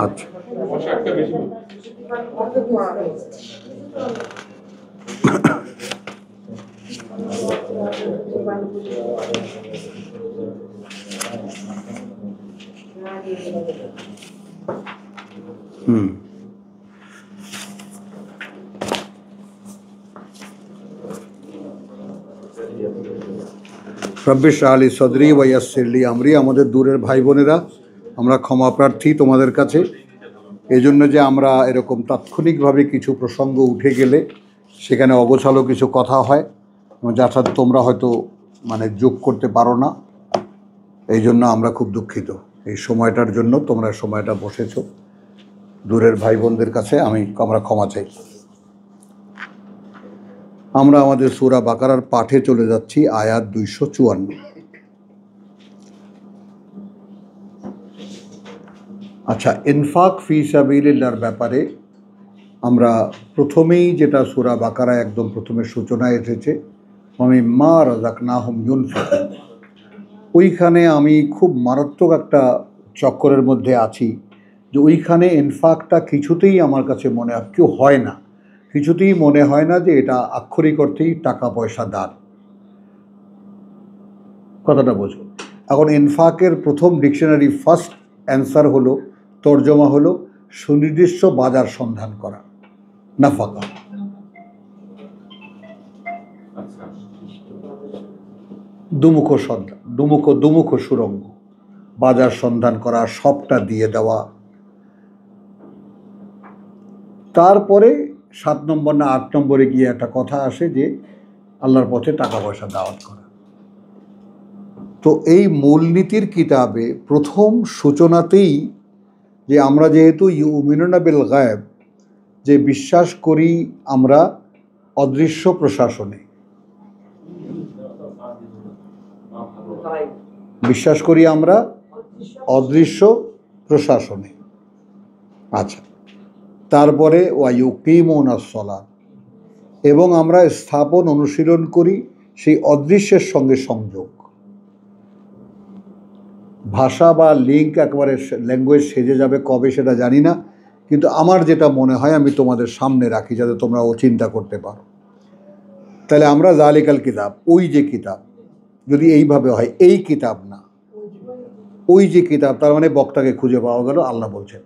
আচ্ছা রব্বি ইশরাহ লি সদরি ওয়া ইয়াসসির লি আমরি। আমাদের দূরের ভাই বোনেরা, আমরা ক্ষমা প্রার্থী তোমাদের কাছে এই জন্য যে আমরা এরকম তাৎক্ষণিকভাবে কিছু প্রসঙ্গ উঠে গেলে সেখানে অগোছালো কিছু কথা হয় যার সাথে তোমরা হয়তো যোগ করতে পারো না। এই জন্য আমরা খুব দুঃখিত এই সময়টার জন্য। তোমরা সময়টা বসেছ, দূরের ভাই বোনদের কাছে আমরা ক্ষমা চাই। আমরা আমাদের সূরা বাকারার পাঠে চলে যাচ্ছি, আয়াত 254। আচ্ছা, ইনফাক ফি সাবিলিল্লাহর ব্যাপারে আমরা প্রথমেই যেটা সূরা বাকারায় একদম প্রথমে সূচনায় এসেছে, মিম্মা রাযাকনাহুম ইউনফিকুন, ওইখানে আমি খুব মারাত্মক একটা চক্করের মধ্যে আছি যে ওইখানে ইনফাকটা কিছুতেই আমার কাছে মনে হয় না, কিছুতেই মনে হয় না যে এটা আক্ষরিক অর্থেই টাকা পয়সা দান। কথাটা বোঝো। এখন ইনফাকের প্রথম ডিকশনারি ফার্স্ট অ্যান্সার হলো, তর্জমা হলো সুনির্দিষ্ট বাজার সন্ধান করা, নাফাকা। দুমুখ সুরঙ্গ, বাজার সন্ধান করা, সবটা দিয়ে দেওয়া। তারপরে 7 নম্বর না 8 নম্বরে গিয়ে একটা কথা আসে যে আল্লাহর পথে টাকা পয়সা দাওয়াত করা। তো এই মূলনীতির কিতাবে প্রথম সূচনাতেই যে আমরা যেহেতু ইউমিনুনা বিল গায়ব, যে বিশ্বাস করি আমরা অদৃশ্য প্রশাসনে, বিশ্বাস করি আমরা অদৃশ্য প্রশাসনে। আচ্ছা, তারপরে ওয়ায়ুকিমুনাস সালাত, এবং আমরা স্থাপন অনুশীলন করি সেই অদৃশ্যের সঙ্গে সংযোগ। ভাষা বা লিঙ্ক একেবারে ল্যাঙ্গুয়েজ সেজে যাবে কবে সেটা জানি না, কিন্তু আমার যেটা মনে হয় আমি তোমাদের সামনে রাখি যাতে তোমরা ও চিন্তা করতে পারো। তাহলে আমরা জালিকাল কিতাব, ওই যে কিতাব, যদি এইভাবে হয় এই কিতাব না, ওই যে কিতাব, তার মানে বক্তাকে খুঁজে পাওয়া গেল। আল্লাহ বলছেন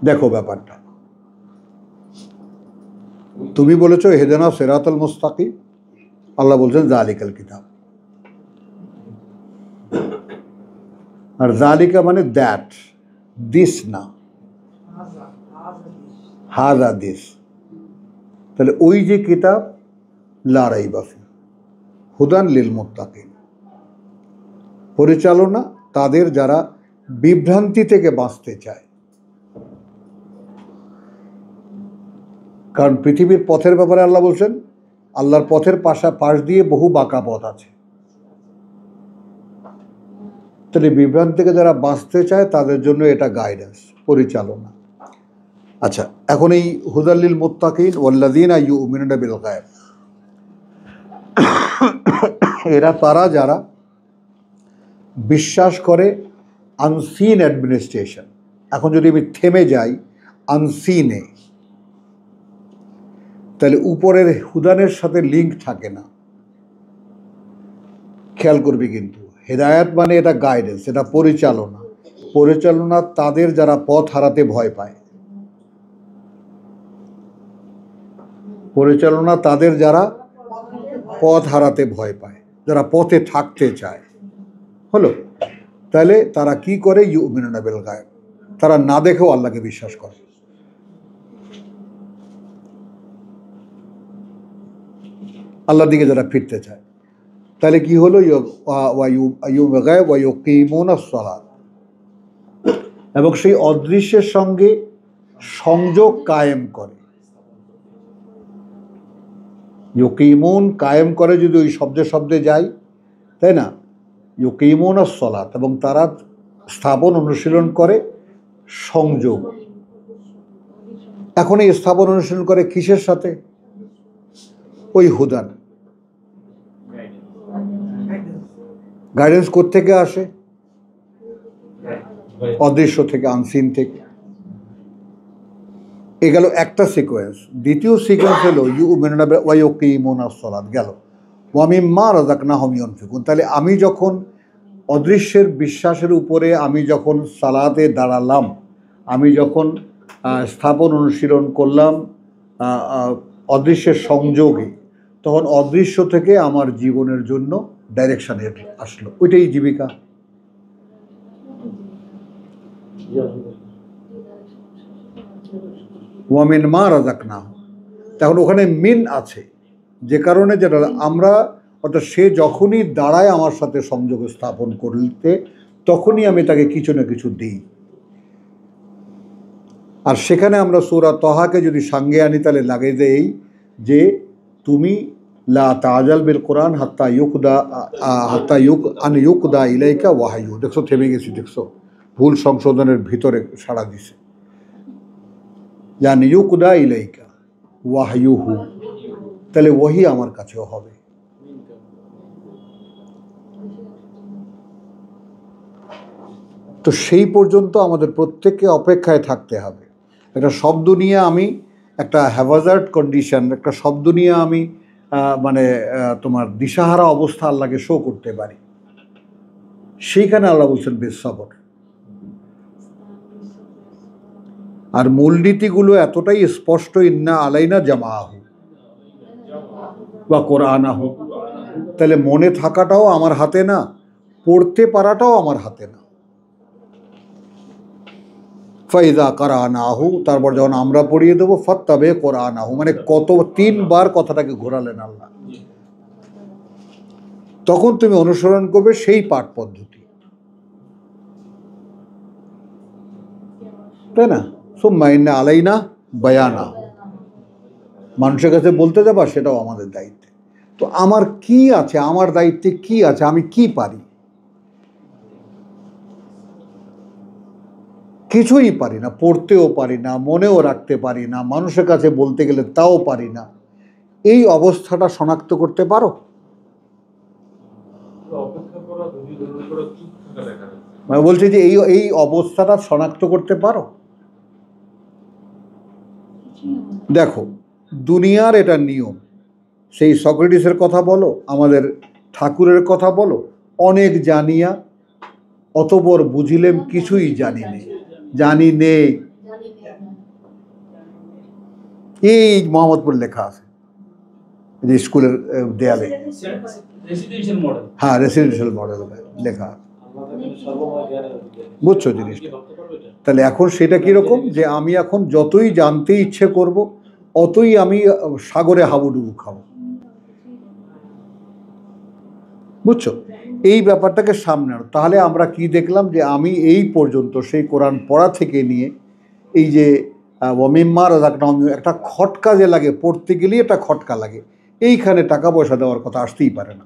দেখো ব্যাপারটা, তুমি বলেছো হেদানা সিরাতাল মুস্তাকিম, আল্লাহ বলছেন জালিকাল কিতাব। আর জালিকা মানে দ্যাট, দিস না, হাজা দিস। তাহলে ওই যে কিতাব, লা রাইবা ফি হুদান লিল মুত্তাকিন, পরিচালনা তাদের যারা বিভ্রান্তি থেকে বাঁচতে চায়। কারণ পৃথিবীর পথের ব্যাপারে আল্লাহ বলছেন আল্লাহর পথের পাশ দিয়ে বহু বাঁকা পথ আছে। তাহলে বিভ্রান্তি থেকে যারা বাঁচতে চায় তাদের জন্য এটা গাইডেন্স, পরিচালনা। আচ্ছা, এখন এই হুদাল্লিল মুত্তাকিন ওয়াল্লাযীনা ইউমিনুনা বিল গায়ব, এরা তারা যারা বিশ্বাস করে আনসিন অ্যাডমিনিস্ট্রেশন। এখন যদি আমি থেমে যাই আনসিনে, তাহলে উপরের হুদানের সাথে লিঙ্ক থাকে না। খেয়াল করবি কিন্তু হেদায়াত মানে এটা গাইডেন্স, এটা পরিচালনা। পরিচালনা তাদের যারা পথ হারাতে ভয় পায়, পরিচালনা তাদের যারা পথ হারাতে ভয় পায়, যারা পথে থাকতে চায়। হলো, তাহলে তারা কি করে? ইউমিনুনা বিল গায়ব, তারা না দেখেও আল্লাহকে বিশ্বাস করে। আল্লাহর দিকে যারা ফিরতে চায়, তাহলে কি হলো? ওয়ায়ুকিমুনাস সালাত, এবং সেই অদৃশ্যের সঙ্গে সংযোগ কায়েম করে। ইউকিমুন কায়েম করে, যদি ওই শব্দে যাই, তাই না? ইউকিমুনাস সালাত, এবং তারা স্থাপন অনুশীলন করে সংযোগ। এখন এই স্থাপন অনুশীলন করে কিসের সাথে? ওই হুদান, গাইডেন্স কোত্থেকে আসে? অদৃশ্য থেকে, আনসিন থেকে। এ গেল একটা সিকোয়েন্স। দ্বিতীয় সিকোয়েন্স হলো ইউমিনুনা ওয়া ইউকিমুনাস সালাত গেল, ওয়া মিম্মা রাযাকনাহুম ইউনফিকুন। তাহলে আমি যখন অদৃশ্যের বিশ্বাসের উপরে আমি যখন সালাতে দাঁড়ালাম, আমি যখন স্থাপন অনুশীলন করলাম অদৃশ্যের সংযোগে, তখন অদৃশ্য থেকে আমার জীবনের জন্য ডাইরেকশন আসলো, ওইটাই জীবিকা। ওয়ামিন মা রাযাকনাহুম, তখন ওখানে মিন আছে, যে কারণে যেটা আমরা, অর্থাৎ সে যখনই দাঁড়ায় আমার সাথে সংযোগ স্থাপন করতে, তখনই আমি তাকে কিছু না কিছু দিই। আর সেখানে আমরা সূরা তহাকে যদি সঙ্গে আনি, তাহলে লাগে দেই যে তুমি লা তাজাল বিল কোরআন হাত্তা ইউকদা ইলাইকা ওয়াহায়ু। দেখছো, থেমে গেছি, দেখছো, ভুল সংশোধনের ভিতরে সাড়া দিছে। জান ইউকদা ইলাইকা ওয়াহায়ুহু, তাহলে ওহি আমার কাছেও হবে। তো সেই পর্যন্ত আমাদের প্রত্যেককে অপেক্ষায় থাকতে হবে। একটা শব্দ নিয়ে আমি একটা হ্যাভাজার্ড কন্ডিশন, একটা শব্দ নিয়ে আমি মানে তোমার দিশাহারা অবস্থা আল্লাহকে শো করতে পারি, সেইখানে আল্লাহ বলছেন বেসবর। আর মূলনীতিগুলো এতটাই স্পষ্ট, ইন্না আলাইনা জামাআহু বা কোরআনাহু। তাহলে মনে থাকাটাও আমার হাতে না, পড়তে পারাটাও আমার হাতে না। ফাইদা কারানাহু, তারপর যখন আমরা পড়িয়ে দেবো, ফাত্তাবে কোরআনাহু, মানে কত 3 বার কথাটাকে ঘোরালেন আল্লাহ। তখন তুমি অনুসরণ করবে সেই পাঠ পদ্ধতি, তাই না? সুম্মা ইন্না আলাইনা বায়ানা, মানুষের কাছে বলতে যাবা, সেটাও আমাদের দায়িত্বে। তো আমার কি আছে, আমার দায়িত্বে কি আছে, আমি কি পারি? কিছুই পারি না, পড়তেও পারি না, মনেও রাখতে পারি না, মানুষের কাছে বলতে গেলে তাও পারি না। এই অবস্থাটা শনাক্ত করতে পারো? মানে বলছি যে এই অবস্থাটা শনাক্ত করতে পারো? দেখো, দুনিয়ার এটা নিয়ম। সেই সক্রেটিসের কথা বলো, আমাদের ঠাকুরের কথা বলো, অনেক জানিয়া অতপর বুঝিলেম কিছুই জানি নে। এই মোহাম্মদপুর লেখা আছে যে স্কুলের দেয়ালে, হ্যাঁ, রেসিডেন্সিয়াল মডেল লেখা আছে। বুঝছো জিনিসটা? তাহলে এখন সেটা কিরকম, যে আমি এখন যতই জানতে ইচ্ছে করব, অতই আমি সাগরে হাবুডুবু খাবো। বুঝছো? এই ব্যাপারটাকে সামনে আনো। তাহলে আমরা কি দেখলাম, যে আমি এই পর্যন্ত সেই কোরআন পড়া থেকে নিয়ে এই যে ওয়ামিম্মা রাযাকনাহুম, একটা খটকা যে লাগে, পড়তে গেলেই একটা খটকা লাগে, এইখানে টাকা পয়সা দেওয়ার কথা আসতেই পারে না।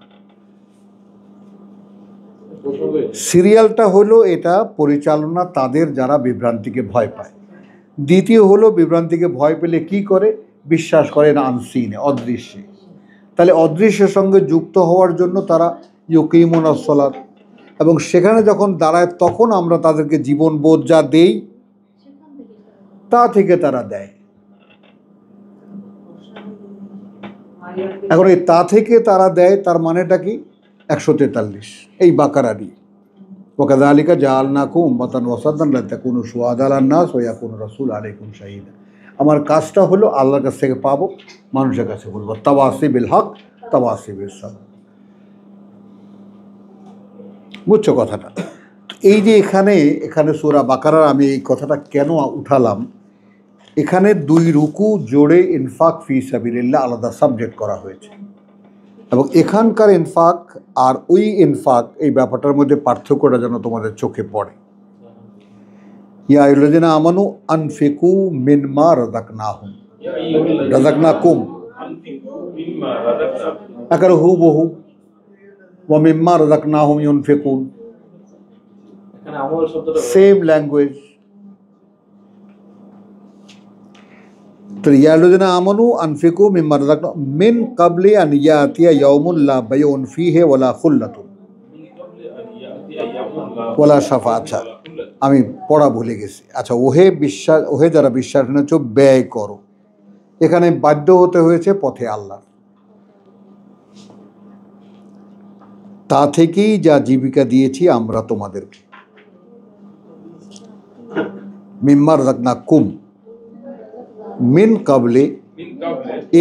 সিরিয়ালটা হলো এটা পরিচালনা তাদের যারা বিভ্রান্তিকে ভয় পায়। দ্বিতীয় হলো বিভ্রান্তিকে ভয় পেলে কি করে, বিশ্বাস করেন আনসিনে, অদৃশ্যে। তাহলে অদৃশ্যের সঙ্গে যুক্ত হওয়ার জন্য তারা ইউকিমুনাস সালাত, এবং সেখানে যখন দাঁড়ায় তখন আমরা তাদেরকে জীবনবোধ যা দেই তা থেকে তারা দেয়। এখন এই তা থেকে তারা দেয়, তার মানেটা কি? 143 এই বাকারারই, ওয়াকাযালিকা জাআলনাকুম উম্মাতান ওয়াসাতান লিতাকুনু শুহাদা আলান নাস ওয়া ইয়াকুনা রাসূলু আলাইকুম শাহীদা। আমার কাজটা হলো আল্লাহর কাছ থেকে পাবো, মানুষের কাছে বলবো, তাওয়াসি বিল হক তাওয়াসি বিস সাবর। বুঝছো কথাটা? এই যে এখানে সূরা বাকারার আমি এই কথাটা কেন উঠালাম, এখানে 2 রুকু জোড়ে ইনফাক ফি সাবিলিল্লাহ আলাদা সাবজেক্ট করা হয়েছে, এবং এখানকার ইনফাক আর ওই ইনফাক, এই ব্যাপারটার মধ্যে পার্থক্যটা যেন তোমাদের চোখে পড়ে। ইয়া আইয়ুহাল্লাযিনা আমানু আনফিকু মিম্মা রাযাকনাকুম, আকার হুবহু ওয়া মিম্মা রাযাকনাহুম ইউনফিকুন, সেম ল্যাঙ্গুয়েজ। তো ইয়া আইয়ুহাল্লাযিনা আমানু আনফিকু মিম্মা রাযাকনাকুম মিন ক্বাবলি আন ইয়াতিয়া ইয়াউমুন লা বাইউন ফীহি ওয়ালা খুল্লাতুন, ওয়ালা শাফা। আচ্ছা, আমি পড়া ভুলে গেছি। আচ্ছা, ওহে যারা বিশ্বাস এনেছ ব্যয় করো। এখানে বাধ্য হতে হয়েছে পথে আল্লাহ। তা থেকেই যা জীবিকা দিয়েছি আমরা তোমাদেরকে। মিম্মা রাযাকনাকুম, মিন কাবলে,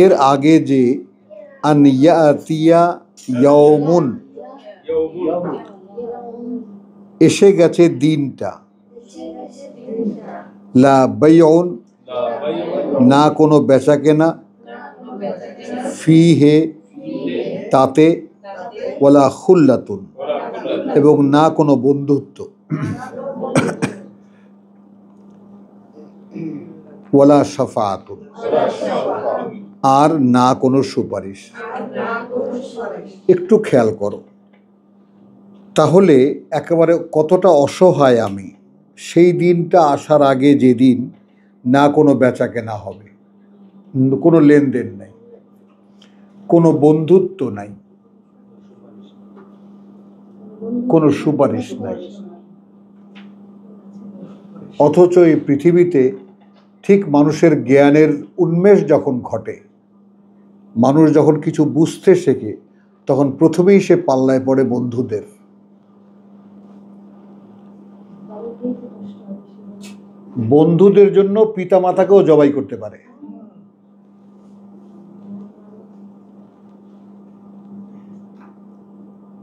এর আগে যে, আন ইয়াতিয়া ইয়াউমুন, এসে গেছে দিনটা, লা বাইউন, না কোনো বেচাকেনা, ফিহে, তাতে, ওয়ালা খুল্লাতুন, এবং না কোনো বন্ধুত্ব, ওয়ালা শাফাআতুন, আর না কোনো সুপারিশ। একটু খেয়াল করো তাহলে একেবারে কতটা অসহায় আমি সেই দিনটা আসার আগে, যেদিন না কোনো বেচাকেনা হবে, কোনো লেনদেন নাই, কোনো বন্ধুত্ব নাই, কোনো সুপারিশ নাই। অথচ এই পৃথিবীতে ঠিক মানুষের জ্ঞানের উন্মেষ যখন ঘটে, মানুষ যখন কিছু বুঝতে শেখে, তখন প্রথমেই সে পাল্লায় পড়ে বন্ধুদের। বন্ধুদের জন্য পিতামাতাকেও জবাই করতে পারে।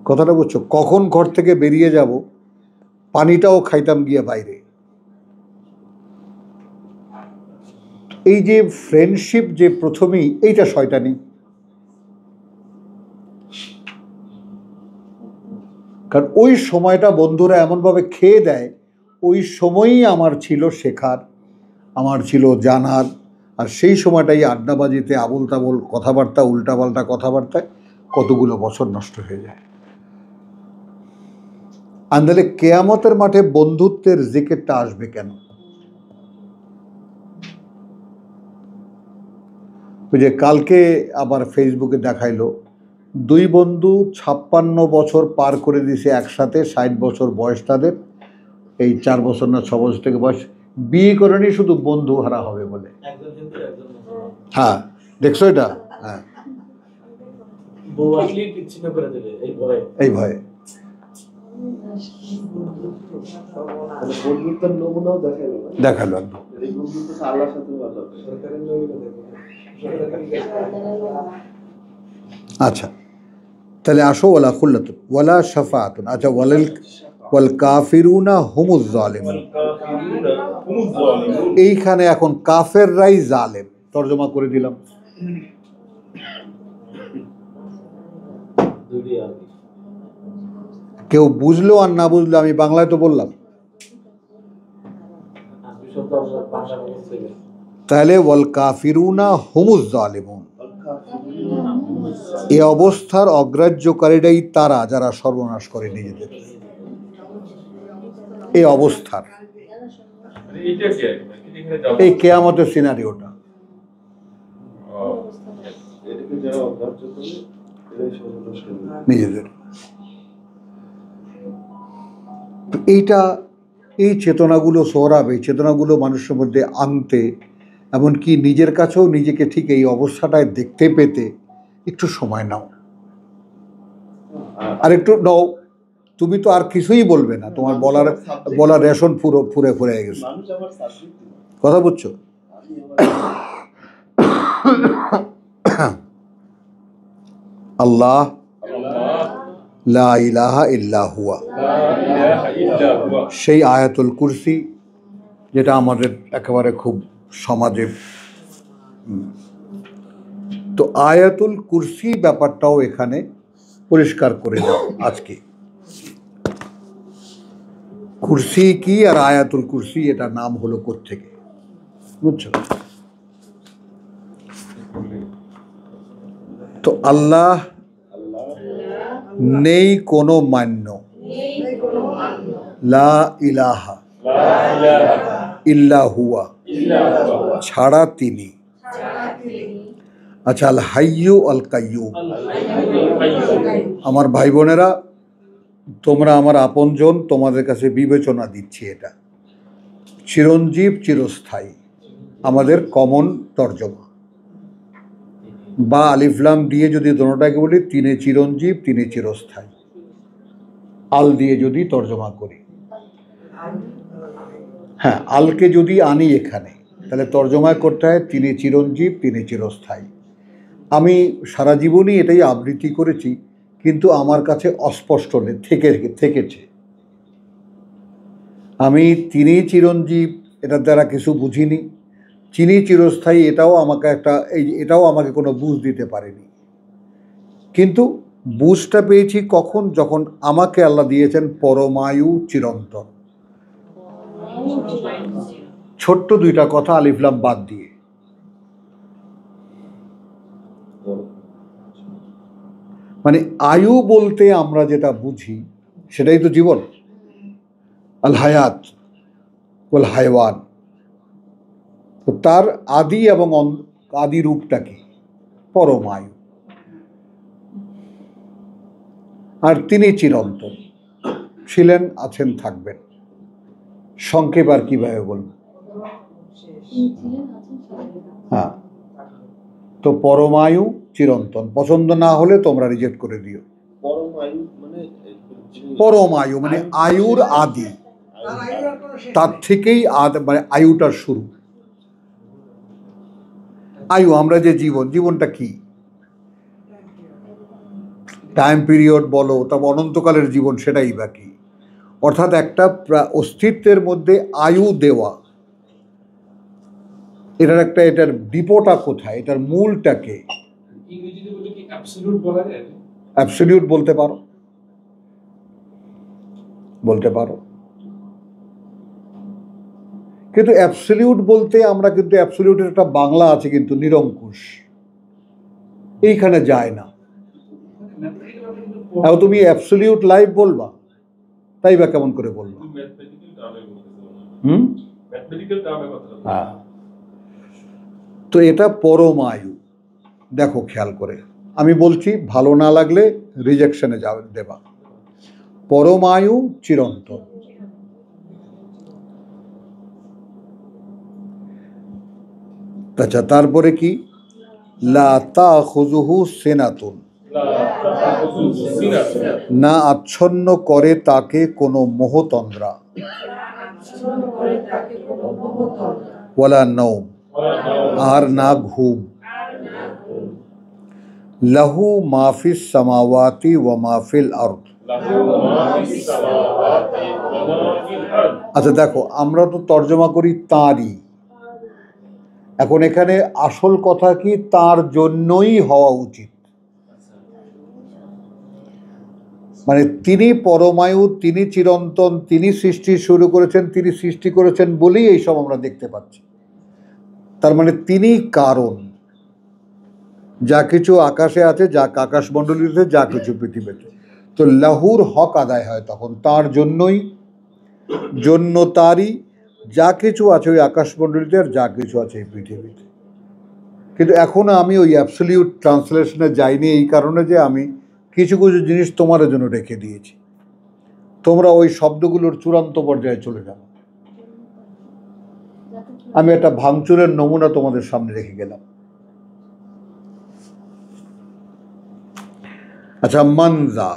কথাটা বুঝছো? কখন ঘর থেকে বেরিয়ে যাব, পানিটাও খাইতাম গিয়া বাইরে। এই যে ফ্রেন্ডশিপ যে প্রথমেই, এইটা শয়তানি। কারণ ওই সময়টা বন্ধুরা এমনভাবে খেয়ে দেয়, ওই সময়ই আমার ছিল শেখার, আমার ছিল জানার। আর সেই সময়টাই আড্ডাবাজিতে আবোল তাবোল কথাবার্তা, উল্টাপাল্টা কথাবার্তায় কতগুলো বছর নষ্ট হয়ে যায়। আন্দালে কেয়ামতের মাঠে বন্ধুত্বের জিকিরটা আসবে কেন? ওই যে কালকে আবার ফেসবুকে দেখাইলো, দুই বন্ধু 56 বছর পার করে দিছে একসাথে, 60 বছর বয়স তাদের, এই 4 বছর না 6 বছর থেকে বয়স, বিয়ে করেনি শুধু বন্ধু হারা হবে বলে। হ্যাঁ, দেখছো এটা? হ্যাঁ, এই ভয়ে। দেখালো একদম। আচ্ছা, তাহলে আসো, ওয়ালা খুল্লাতুন ওয়ালা শাফাআতুন। আচ্ছা, ওয়াল কাফিরুনা হুমুজ জালিমুন, এইখানে এখন কাফেররাই জালেম, তর্জমা করে দিলাম। কেউ বুঝলো আর না বুঝলো, আমি বাংলায় তো বললাম। তাহলে ওয়াল কাফিরুনা হুমুজ জালিমুন, এই অবস্থার অগ্রাহ্যকারীরাই তারা যারা সর্বনাশ করে নিজেদের। এই অবস্থার, এই কিয়ামতের সিনারিওটা, নিজেদের। এইটা, এই চেতনাগুলো সোহরাব, এই চেতনাগুলো মানুষের মধ্যে আনতে, এমনকি নিজের কাছেও নিজেকে ঠিক এই অবস্থাটায় দেখতে পেতে একটু সময় নাও। আর একটু নাও, তুমি তো আর কিছুই বলবে না, তোমার বলার রেশন ফুরে গেছে। কথা বুঝছো? আল্লাহ লা ইলাহা ইল্লা হুয়া, সেই আয়াতুল কুরসি, যেটা আমাদের একেবারে খুব সমাজে। তো আয়াতুল কুরসি ব্যাপারটাও এখানে পরিষ্কার করে দাও আজকে। কুরসি কি আর আয়াতুল কুরসি, এটা নাম হলো কোত্থেকে, বুঝছো? তো আল্লাহ নেই কোনো মান্য, লা ইলাহা ইল্লা হুয়া, ছাড়া তিনি। আচ্ছা, আল হাইয়ু আল কাইয়ুম। আমার ভাই বোনেরা, তোমরা আমার আপনজন, তোমাদের কাছে বিবেচনা দিচ্ছি। এটা চিরঞ্জীব চিরস্থায়ী আমাদের কমন তর্জমা, বা আলিফলাম দিয়ে যদি দোনোটাকে বলি, তিনি চিরঞ্জীব তিনি চিরস্থায়ী। আল দিয়ে যদি তর্জমা করি, হ্যাঁ, আলকে যদি আনি এখানে, তাহলে তর্জমা করতে হয় তিনি চিরঞ্জীব তিনি চিরস্থায়ী। আমি সারা জীবনই এটাই আবৃত্তি করেছি, কিন্তু আমার কাছে অস্পষ্ট থেকেছে। আমি তিনি চিরঞ্জীব এটার দ্বারা কিছু বুঝিনি, তিনি চিরস্থায়ী এটাও আমাকে কোনো বুঝ দিতে পারেনি। কিন্তু বুঝটা পেয়েছি কখন? যখন আমাকে আল্লাহ দিয়েছেন পরমায়ু চিরন্তন। ছোট্ট দুইটা কথা আলিফলাম বাদ দিয়ে। মানে আয়ু বলতে আমরা যেটা বুঝি সেটাই তো জীবন। আল হায়াত ওয়াল হায়ওয়ান, তো তার আদি এবং আদি রূপটা কি? পরমায়ু। আর তিনি চিরন্তন, ছিলেন, আছেন, থাকবেন। সংক্ষেপ আর কিভাবে বলবো? হ্যাঁ, তো পরমায়ু চিরন্তন। পছন্দ না হলে তোমরা রিজেক্ট করে দিও। পরমায়ু মানে আয়ুর আদি, তার থেকেই মানে আয়ুটার শুরু। আয়ু, আমরা যে জীবনটা কি? টাইম পিরিয়ড বলো, তারপর অনন্তকালের জীবন, সেটাই বা কি? অর্থাৎ একটা অস্তিত্বের মধ্যে আয়ু দেওয়া, এটার ডিপোটা কোথায়, এটার মূলটাকে? অ্যাবসলিউট বলতে পারো, কিন্তু অ্যাবসলিউট বলতে আমরা কিন্তু অ্যাবসলিউটের একটা বাংলা আছে কিন্তু নিরঙ্কুশ, এইখানে যায় না। তুমি অ্যাবসলিউট লাইফ বলবা, তাই বা কেমন করে বলবা? হ্যাঁ, তো এটা পরমায়ু। দেখো খেয়াল করে, আমি বলছি, ভালো না লাগলে রিজেকশনে দেবা। পরমায়ু চিরন্তন। আচ্ছা, তারপরে কি? লা তাখুযুহু সিনাতুন, না আচ্ছন্ন করে তাকে কোনো মোহতন্দ্রা, ওয়ালা নওম, আর না ঘুম। লাহু মাফিস সামাওয়াতি ওয়া মাফিল আরদ। আচ্ছা দেখো, আমরা তো তর্জমা করি তাঁরই। এখন এখানে আসল কথা কি? তার জন্যই হওয়া উচিত। মানে তিনি পরমায়ু, তিনি চিরন্তন, তিনি সৃষ্টি শুরু করেছেন, তিনি সৃষ্টি করেছেন বলেই এইসব আমরা দেখতে পাচ্ছি। তার মানে তিনি কারণ। যা কিছু আকাশে আছে, যা আকাশমণ্ডলীতে, যা কিছু পৃথিবীতে, তো লাহুর হক আদায় হয় তখন তার জন্যই, জন্য তারই যা কিছু আছে ওই আকাশমণ্ডলীতে, আর যা কিছু আছে এই পৃথিবীতে। কিন্তু এখনো আমি ওই অ্যাবসলিউট ট্রান্সলেশনে যাইনি, এই কারণে যে আমি কিছু কিছু জিনিস তোমার জন্য রেখে দিয়েছি। তোমরা ওই শব্দগুলোর চূড়ান্ত পর্যায়ে চলে যাও। আমি একটা ভাঙচুরের নমুনা তোমাদের সামনে রেখে গেলাম। আচ্ছা, মানজা,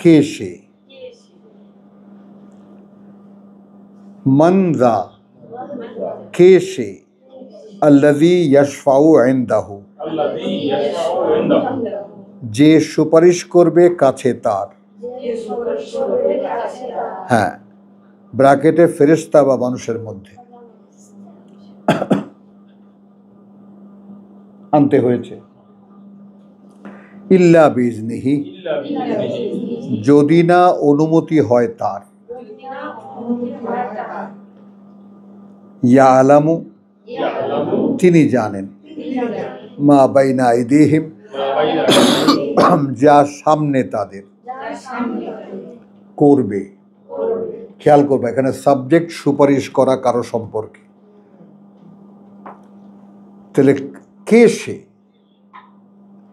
কে সে? মানজা, কে সে? আল্লাযী ইয়াশফাউ ইনদাহু, যে সুপারিশ করবে কাছে তার। হ্যাঁ, ব্র্যাকেটে ফেরেশতা বা মানুষের মধ্যে আনতে হয়েছে। ইল্লা বিইজনিহি, যদি না অনুমতি হয় তার। ইয়ালামু, তিনি জানেন। মা বাইনা আইদিহিম, যা সামনে তাদের। করবে, খেয়াল করবে এখানে সাবজেক্ট সুপারিশ করা কারো সম্পর্কে। তাহলে কে সে?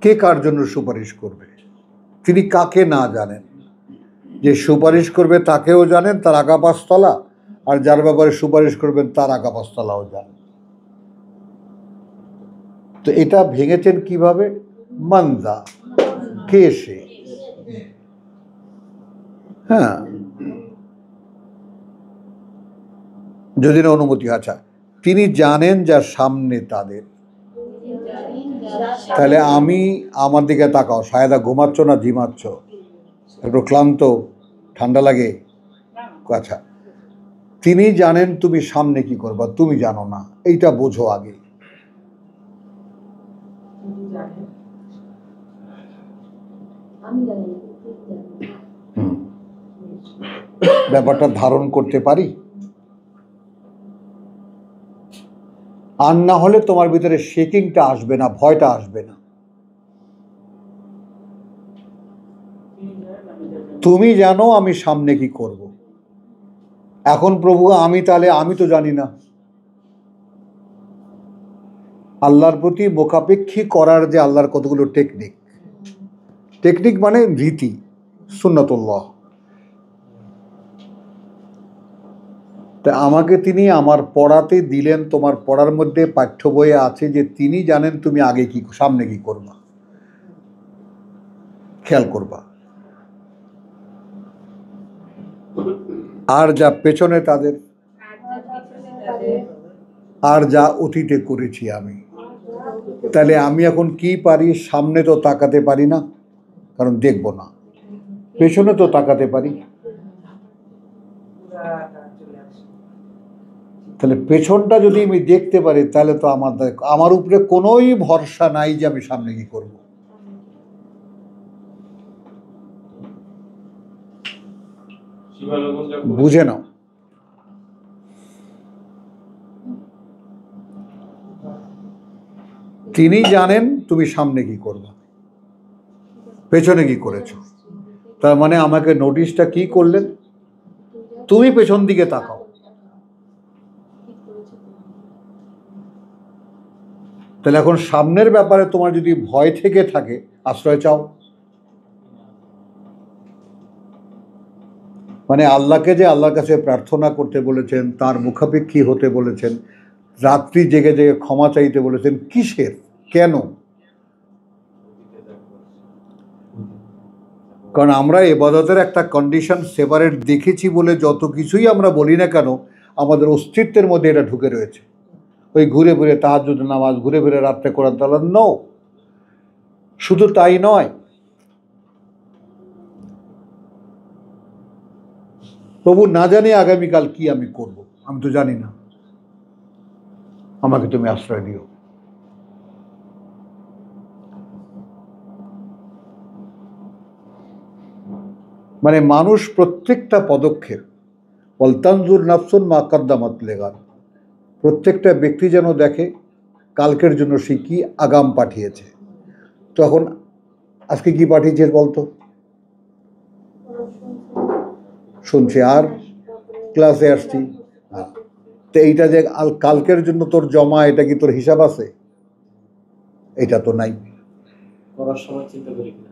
কে কার জন্য সুপারিশ করবে? তিনি কাকে না জানেন? যে সুপারিশ করবে তাকেও জানেন, তার আগা পাঁচতলা, আর যার ব্যাপারে সুপারিশ করবেন তার আগা পাঁচতলাও জানেন। তো এটা ভেঙেছেন কিভাবে? মানজা, কে সে? হ্যাঁ, যদি না অনুমতি। আচ্ছা, তিনি জানেন যার সামনে তাদের। তাহলে আমি, আমার দিকে তাকাও, সায়দা ঘুমাচ্ছ না ঝিমাচ্ছ, একটু ক্লান্ত, ঠান্ডা লাগে? আচ্ছা, তিনি জানেন তুমি সামনে কি করবা, তুমি জানো না, এইটা বোঝো আগে। ব্যাপারটা ধারণ করতে পারি। আর না হলে তোমার ভিতরে শেকিংটা আসবে না, ভয়টা আসবে না। তুমি জানো আমি সামনে কি করব। এখন প্রভু আমি, তাহলে আমি তো জানি না। আল্লাহর প্রতি মোকাপেক্ষী করার যে আল্লাহর কতগুলো টেকনিক, টেকনিক মানে রীতি, সুন্নাতুল্লাহ। তা আমাকে তিনি আমার পড়াতে দিলেন, তোমার পড়ার মধ্যে পাঠ্য বইয়ে আছে যে তিনি জানেন তুমি আগে কি, সামনে কি করবা, খেয়াল করবা। আর যা পেছনে তাদের, আর যা অতীতে করেছি আমি। তাহলে আমি এখন কি পারি? সামনে তো তাকাতে পারি না, কারণ দেখব না। পেছনে তো তাকাতে পারি। তাহলে পেছনটা যদি আমি দেখতে পারি, তাহলে তো আমার উপরে কোনোই ভরসা নাই যে আমি সামনে কি করব। বুঝে নাও। তিনি জানেন তুমি সামনে কি করবে, পেছনে কি করেছো। তার মানে আমাকে নোটিশটা কি করলেন? তুমি পেছন দিকে তাকাও। তাহলে এখন সামনের ব্যাপারে তোমার যদি ভয় থেকে থাকে, আশ্রয় চাও। মানে আল্লাহকে যে আল্লাহর কাছে প্রার্থনা করতে বলেছেন, তার মুখাপেক্ষী হতে বলেছেন, রাত্রি জেগে জেগে ক্ষমা চাইতে বলেছেন, কিসের, কেন? কারণ আমরা ইবাদতের একটা কন্ডিশন সেপারেট দেখেছি বলে যত কিছুই আমরা বলি না কেন, আমাদের অস্তিত্বের মধ্যে এটা ঢুকে রয়েছে। ওই ঘুরে ঘুরে তাহাজ্জুদ নামাজ, ঘুরে ঘুরে রাত্রে কোরআন তেলাওয়াত, নো। শুধু তাই নয়, প্রভু না জানি আগামীকাল কি আমি করব, আমি তো জানি না, আমাকে তুমি আশ্রয় দিও। মানে মানুষ প্রত্যেকটা পদক্ষেপ, ওয়ালতানজুর নাফসুন মা কাদ্দামাত লিগাদ, প্রত্যেকটা ব্যক্তি যেন দেখে কালকের জন্য সে কি আগাম পাঠিয়েছে। তখন আজকে কি পাঠিয়েছে বলতো? শুনছি আর ক্লাসে আসছি। তো এইটা যে কালকের জন্য তোর জমা, এটা কি তোর হিসাব আছে? এটা তো নাই। করার সময় চিন্তা করি কিনা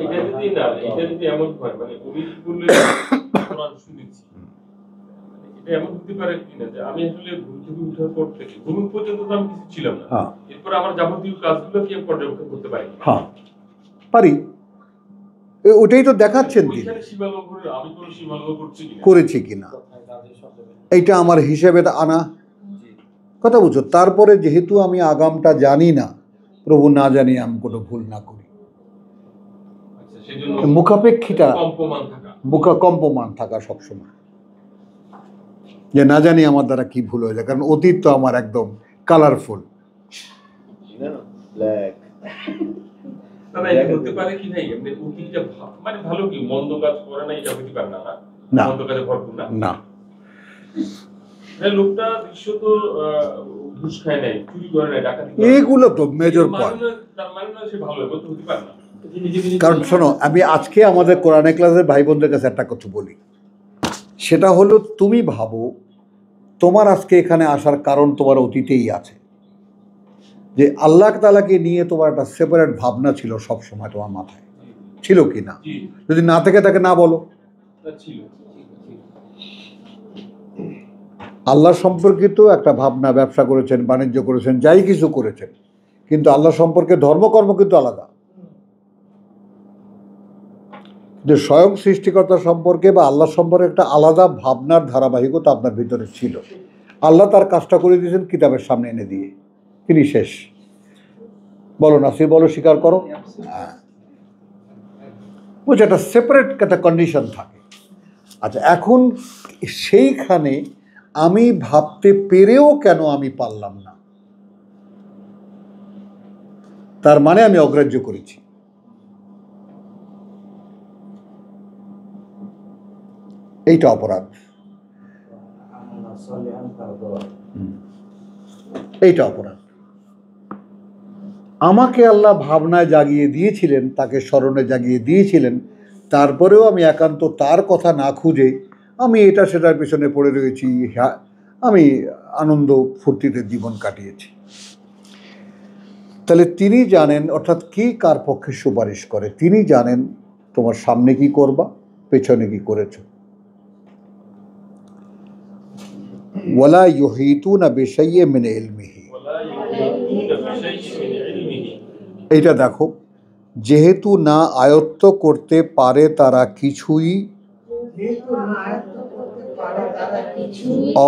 এটা যদি না, এটা যদি এমন হয়, মানে উনি বললে কোরআন শুনেছি, এটা এমন হতে পারে কিনা যে আমি আসলে ঘুম থেকে উঠার পর থেকে ঘুম পর্যন্ত তো আমি কিছু ছিলাম না, এরপর আমার যাবতীয় কাজগুলো কি আমি পর্যবেক্ষণ করতে পারি? হ্যাঁ পারি। ওটাই তো দেখাচ্ছেন তিনি, আমি কোনো সীমালঙ্ঘন করেছি কিনা এইটা আমার হিসেবে আনা। কথা বুঝছো? তারপরে যেহেতু আমি আগামটা জানি না, প্রভু না জানি আমি কোনো ভুল না করি, মুখাপেক্ষীটা কম্পমান থাকা সবসময়, যে না জানি আমার দ্বারা কি ভুল হয়ে যায়। কারণ অতীত তো আমার একদম কালারফুল। হতে পারে কি ভাই, অতীতটা মানে ভালো, কি মন্দ কাজ করে না, এটা হতে পারে না, মন্দ কাজে ভরপুর না। লোকটা দৃশ্যত ঘুষ খায় নাই, চুরি করে নাই, ডাকাতি করে নাই, এগুলো তো মেজর পয়েন্ট। তার মানে না সে ভালো হতে পারে না। কারণ শোনো, আমি আজকে আমাদের কোরআনে ক্লাসের ভাই বোনদের কাছে একটা কথা বলি, সেটা হলো তুমি ভাবো তোমার আজকে এখানে আসার কারণ তোমার অতীতেই আছে। যে আল্লাহ তাআলাকে নিয়ে তোমার একটা সেপারেট ভাবনা ছিল সব সময় তোমার মাথায়, ছিল কি না? জি, যদি না থেকে তাকে না বলো। তা ছিল। আল্লাহ সম্পর্কিত একটা ভাবনা, ব্যবসা করেছেন, বাণিজ্য করেছেন, যাই কিছু করেছেন, কিন্তু আল্লাহ সম্পর্কে ধর্মকর্ম কিন্তু আলাদা। কিন্তু স্বয়ং সৃষ্টিকর্তা সম্পর্কে বা আল্লাহ সম্পর্কে একটা আলাদা ভাবনার ধারাবাহিকতা আপনার ভিতরে ছিল। আল্লাহ তার কাজটা করে দিয়েছেন কিতাবের সামনে এনে দিয়ে, তিনি শেষ। বলো নাসির, বলো, স্বীকার করো। হ্যাঁ, বুঝছো, একটা সেপারেট একটা কন্ডিশন থাকে। আচ্ছা, এখন সেইখানে আমি ভাবতে পেরেও কেন আমি পারলাম না, তার মানে আমি অগ্রাহ্য করেছি। এইটা অপরাধ, এইটা অপরাধ। আমাকে আল্লাহ ভাবনায় জাগিয়ে দিয়েছিলেন, তাকে স্মরণে জাগিয়ে দিয়েছিলেন, তারপরেও আমি একান্ত তার কথা না খুঁজে আমি এটা সেটার পিছনে পড়ে রয়েছি, আমি আনন্দ ফুর্তিতে জীবন কাটিয়েছি। তাহলে তিনি জানেন, অর্থাৎ কে কার পক্ষে সুপারিশ করে, তিনি জানেন তোমার সামনে কি করবা, পেছনে কি করেছো। ওয়ালা ইউহিতুনা বিশাইইন মিন ইলমিহি, এইটা দেখো, যেহেতু না আয়ত্ত করতে পারে তারা কিছুই,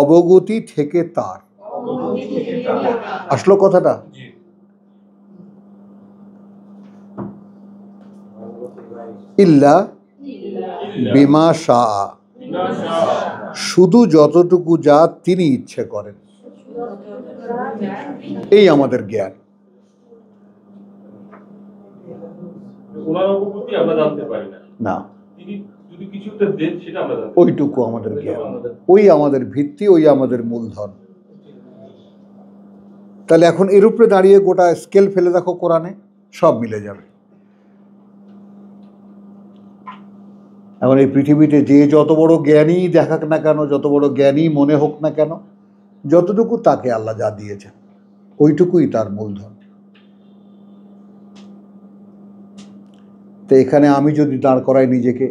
অবগতি থেকে তার। আসলো কথাটা? ইল্লা বিমা শাআ, শুধু যতটুকু যা তিনি ইচ্ছে করেন। এই আমাদের জ্ঞান। ওনার অবগতি আমরা জানতে পারি না, তিনি যদি কিছুটা দেন সেটা আমরা জানতে পারি। ওইটুকু আমাদের জ্ঞান, ওই আমাদের ভিত্তি, ওই আমাদের মূলধন। তাহলে এখন এর উপরে দাঁড়িয়ে গোটা স্কেল ফেলে দেখো, কোরআনে সব মিলে যাবে। এখন এই পৃথিবীতে যে যত বড় জ্ঞানী দেখাক না কেন, যত বড় জ্ঞানী মনে হোক না কেন, যতটুকু তাকে আল্লাহ যা দিয়েছেন ওইটুকুই তার মূলধন। তো এখানে আমি যদি দাঁড় করাই নিজেকে,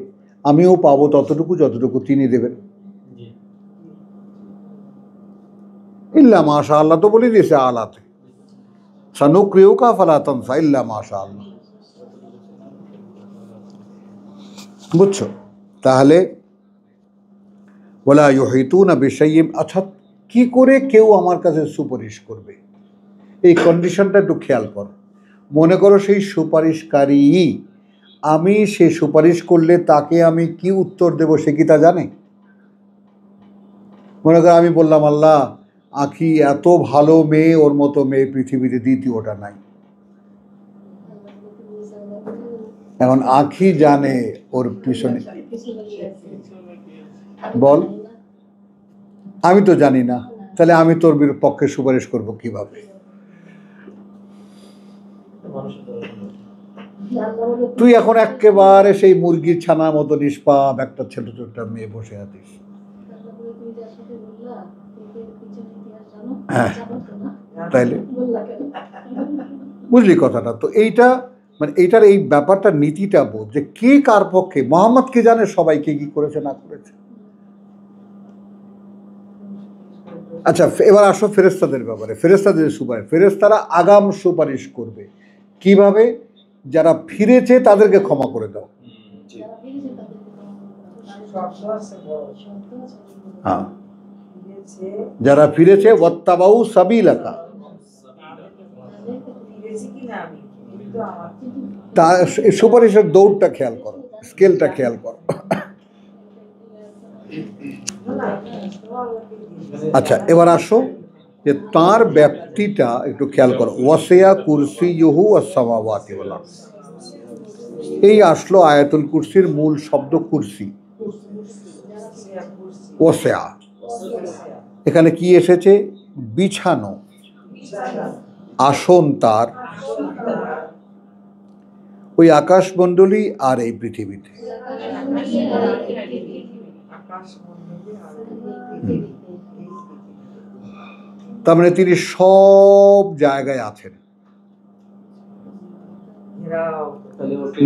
আমিও পাবো ততটুকু যতটুকু তিনি দেবেন। ইল্লা মাশা আল্লাহ তো বলে দিয়েছে আলাতে, সানুকরিউকা ফালা তানসা ইল্লা মাশা আল্লাহ। বুঝছো? তাহলে ওয়ালা ইউহিতুনা বিশাইইন, আচ্ছা কি করে কেউ আমার কাছে সুপারিশ করবে, এই কন্ডিশনটা একটু খেয়াল করো। মনে করো সেই সুপারিশকারী, আমি সে সুপারিশ করলে তাকে আমি কি উত্তর দেব সে কি তা জানে? মনে করো আমি বললাম, আল্লাহ আখি এত ভালো মেয়ে, ওর মতো মেয়ে পৃথিবীতে দ্বিতীয়টা নাই। এখন আখি জানে ওর পিছনে, বল, আমি তো জানি না, তাহলে আমি তোর পক্ষে সুপারিশ করব কিভাবে? তুই এখন একেবারে সেই মুরগির ছানার মতো নিষ্পাপ একটা ছোট ছোট মেয়ে বসে আছিস। হ্যাঁ, তাইলে বুঝলি কথাটা? তো এইটা মানে এইটার এই ব্যাপারটা, নীতিটা বোধ, যে কে কার পক্ষে। মোহাম্মদ কে জানে সবাইকে কি করেছে না করেছে। আচ্ছা, এবার আসো ফেরেশতাদের ব্যাপারে। ফেরেশতাদের সুপারিশ, ফেরেশতারা আগাম সুপারিশ করবে কিভাবে? যারা ফিরেছে তাদেরকে ক্ষমা করে দাও। হ্যাঁ, যারা ফিরেছে ওয়াত্তাবাউ সাবিলাকা, তা সুপারিশের দৌড়টা খেয়াল করো, স্কেলটা খেয়াল করো। আচ্ছা, এবার আসো যে তার ব্যাপ্তিটা একটু খেয়াল করো। ওয়াসিয়া কুরসিয়ুহু আস-সামাওয়াতি ওয়াল আরদ, এই আসলো আয়াতুল কুরসির মূল শব্দ কুরসি। ওয়াসিয়া, এখানে কি এসেছে? বিছানো, আসন তার ওই আকাশমণ্ডলী আর এই পৃথিবীতে। তার মানে তিনি সব জায়গায় আছেন।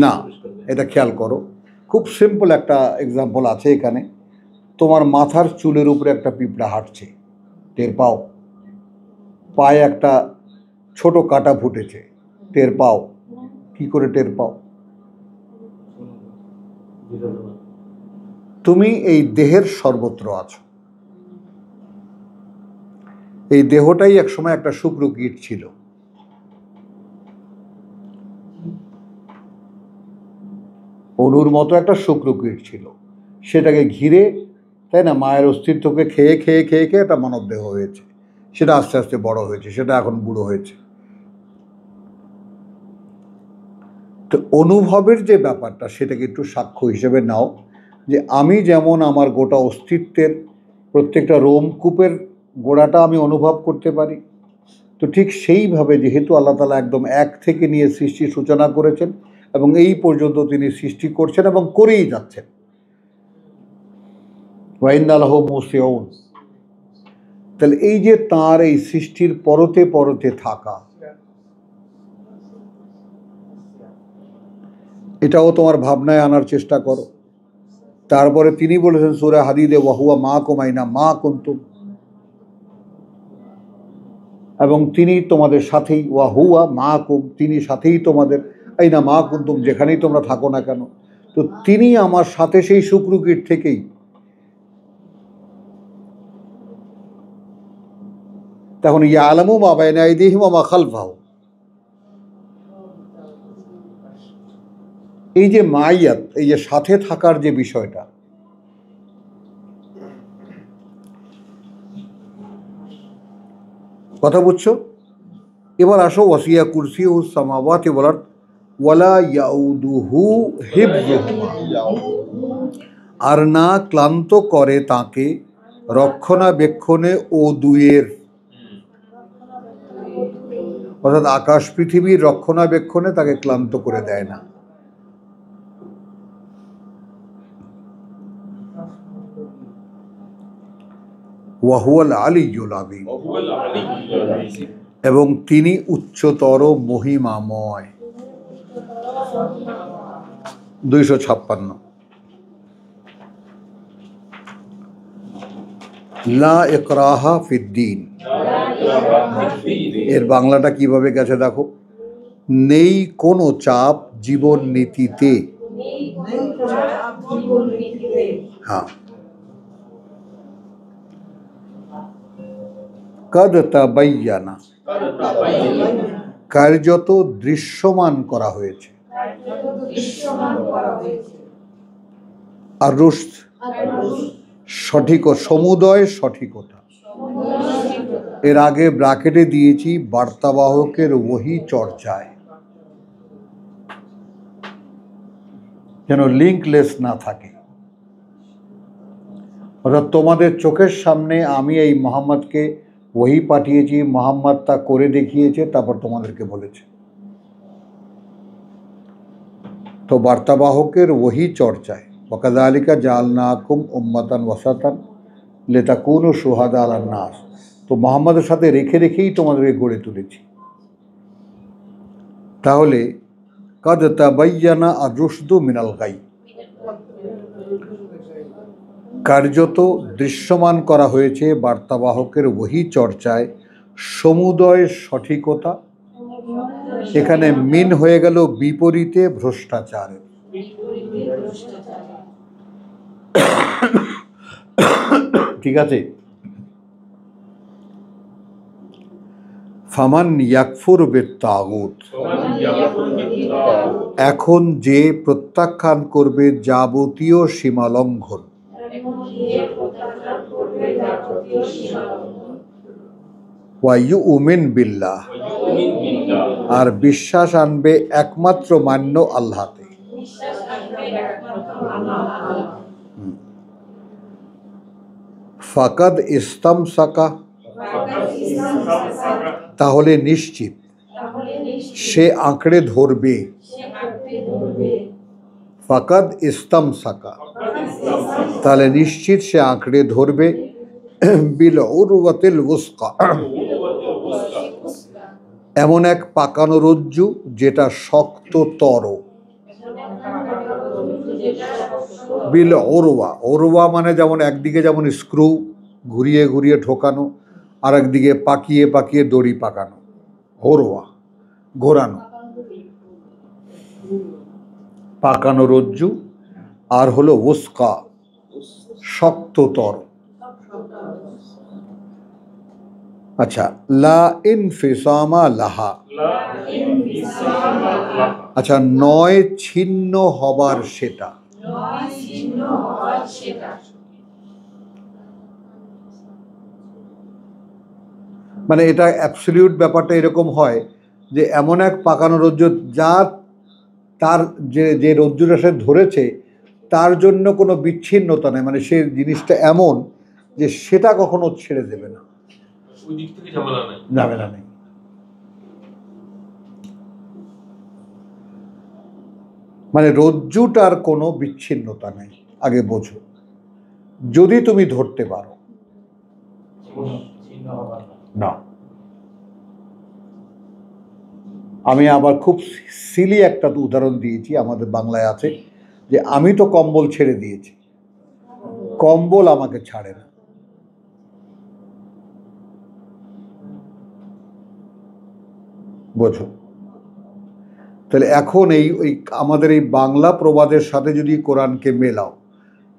না, এটা খেয়াল করো, খুব সিম্পল একটা এক্সাম্পল আছে এখানে। তোমার মাথার চুলের উপরে একটা পিঁপড়া হাঁটছে, টের পাও? পায়ে একটা ছোট কাটা ফুটেছে, টের পাও? কি করে টের পাও? তুমি এই দেহের সর্বত্র আছো। এই দেহটাই একসময় একটা শুক্রকীট ছিল। অনুর মতো একটা শুক্রকীট ছিল, সেটাকে ঘিরে, তাই না, মায়ের অস্তিত্বকে খেয়ে খেয়ে খেয়ে খেয়ে একটা মানব দেহ হয়েছে। সেটা আস্তে আস্তে বড় হয়েছে, সেটা এখন বুড়ো হয়েছে। তো অনুভবের যে ব্যাপারটা, সেটাকে একটু সাক্ষ্য হিসেবে নাও, যে আমি যেমন আমার গোটা অস্তিত্বের প্রত্যেকটা রোমকূপের গোড়াটা আমি অনুভব করতে পারি, তো ঠিক সেইভাবে যেহেতু আল্লাহ তাআলা একদম এক থেকে নিয়ে সৃষ্টির সূচনা করেছেন এবং এই পর্যন্ত তিনি সৃষ্টি করছেন এবং করেই যাচ্ছেন, ওয়াইন্না লাহু মুসিউন, তাহলে এই যে তার এই সৃষ্টির পরতে পরতে থাকা, এটাও তোমার ভাবনায় আনার চেষ্টা করো। তারপরে তিনি বলেছেন সূরা হাদীদে, ওয়াহুয়া মাকুম আইনা মা কুনতুম, এবং তিনি তোমাদের সাথেই, ওয়াহুয়া মাকুম, তিনি সাথেই তোমাদের, আইনা মা কুনতুম, যেখানেই তোমরা থাকো না কেন। তো তিনি আমার সাথে সেই শুক্রকীট থেকেই। তখন ইয়ালামু মা বাইনা আইদিহিম ওয়া মা খালফাহুম, এই যে মাইয়াত, এই যে সাথে থাকার যে বিষয়টা, কথা বুঝছো? এবার আসো, ওয়াসিয়া কুরসিয়ুস সামাওয়াতি ওয়াল আরদ ওয়ালা ইয়াউদুহু হিফযুহুমা, আর না ক্লান্ত করে তাকে রক্ষণাবেক্ষণে ও দুয়ের, অর্থাৎ আকাশ পৃথিবীর রক্ষণাবেক্ষণে তাকে ক্লান্ত করে দেয় না। ওয়াহুয়াল আলিয়্যুল আযীম, এবং তিনি উচ্চতর মহিমাময়। 256 লা ইকরাহা ফিদ্দীন, এর বাংলাটা কিভাবে গেছে দেখো, নেই কোনো চাপ জীবন নীতিতে। হ্যাঁ, কদ তাবায়্যানা, কার্যত দৃশ্যমান করা হয়েছে। আর রুশদ, সঠিক, সমুদয় সঠিকতা। এর আগে ব্র্যাকেটে দিয়েছি বার্তাবাহকের ওহী চর্চায়, যেন লিঙ্কলেস না থাকে। অর্থাৎ তোমাদের চোখের সামনে আমি এই মোহাম্মদকে ওহী পাঠিয়েছি, মোহাম্মদ তা করে দেখিয়েছে, তারপর তোমাদেরকে বলেছে। তো বার্তাবাহকের ওহী চর্চায়, ওয়াকাযালিকা জাআলনাকুম উম্মাতান ওয়াসাতান লিতাকুনু শুহাদা আলান নাস, তো মোহাম্মদের সাথে রেখে রেখেই তোমাদেরকে গড়ে তুলেছি। তাহলে কদ তাবায়্যানা আর-রুশদু মিনাল গাই, কার্যত দৃশ্যমান করা হয়েছে বার্তাবাহকের ওহী চর্চায় সমুদয় সঠিকতা। এখানে মিন হয়ে গেল বিপরীতে ভ্রষ্টাচারের। ঠিক আছে। ফামান ইয়াকফুর বিত-তাগুত, এখন যে প্রত্যাখ্যান করবে যাবতীয় সীমালঙ্ঘন, ওয়া ইউমিন বিল্লাহ, আর বিশ্বাস আনবে একমাত্র মান্য আল্লাহতে। ফাকাদ ইস্তামসাকা, তাহলে নিশ্চিত সে আঁকড়ে ধরবে। ফাকাদ ইস্তামসাকা, তাহলে নিশ্চিত সে আঁকড়ে ধরবে বিল উরওয়াতিল উসকা, এমন এক পাকানো রজ্জু যেটা শক্ততর। বিল ওরওয়া, ওরওয়া মানে যেমন একদিকে যেমন স্ক্রু ঘুরিয়ে ঘুরিয়ে ঢোকানো, আর একদিকে পাকিয়ে পাকিয়ে দড়ি পাকানো, ওরওয়া ঘোরানো। পাকানো রজ্জু আর হলো ওস্কা, শক্ততর। আচ্ছা, লা ইনফিসামা লাহা, আচ্ছা, নয় ছিন্ন হবার সেটা। মানে এটা অ্যাবসলিউট ব্যাপারটা এরকম হয় যে এমন এক পাকানো রজ্জু যা তার যে রজ্জুটা সে ধরেছে তার জন্য কোনো বিচ্ছিন্নতা নেই, মানে সে জিনিসটা এমন যে সেটা কখনো ছেড়ে দেবে না, ঝামেলা নেই। মানে রজ্জুটার কোনো বিচ্ছিন্নতা নেই, আগে বোঝো। যদি তুমি ধরতে পারো না। আমি আবার খুব সিলি একটা উদাহরণ দিয়েছি, আমাদের বাংলায় আছে যে আমি তো কম্বল ছেড়ে দিয়েছি, কম্বল আমাকে ছাড়ে না। বোঝো? তাহলে এখন ওই আমাদের এই বাংলা প্রবাদের সাথে যদি কোরআনকে মেলাও,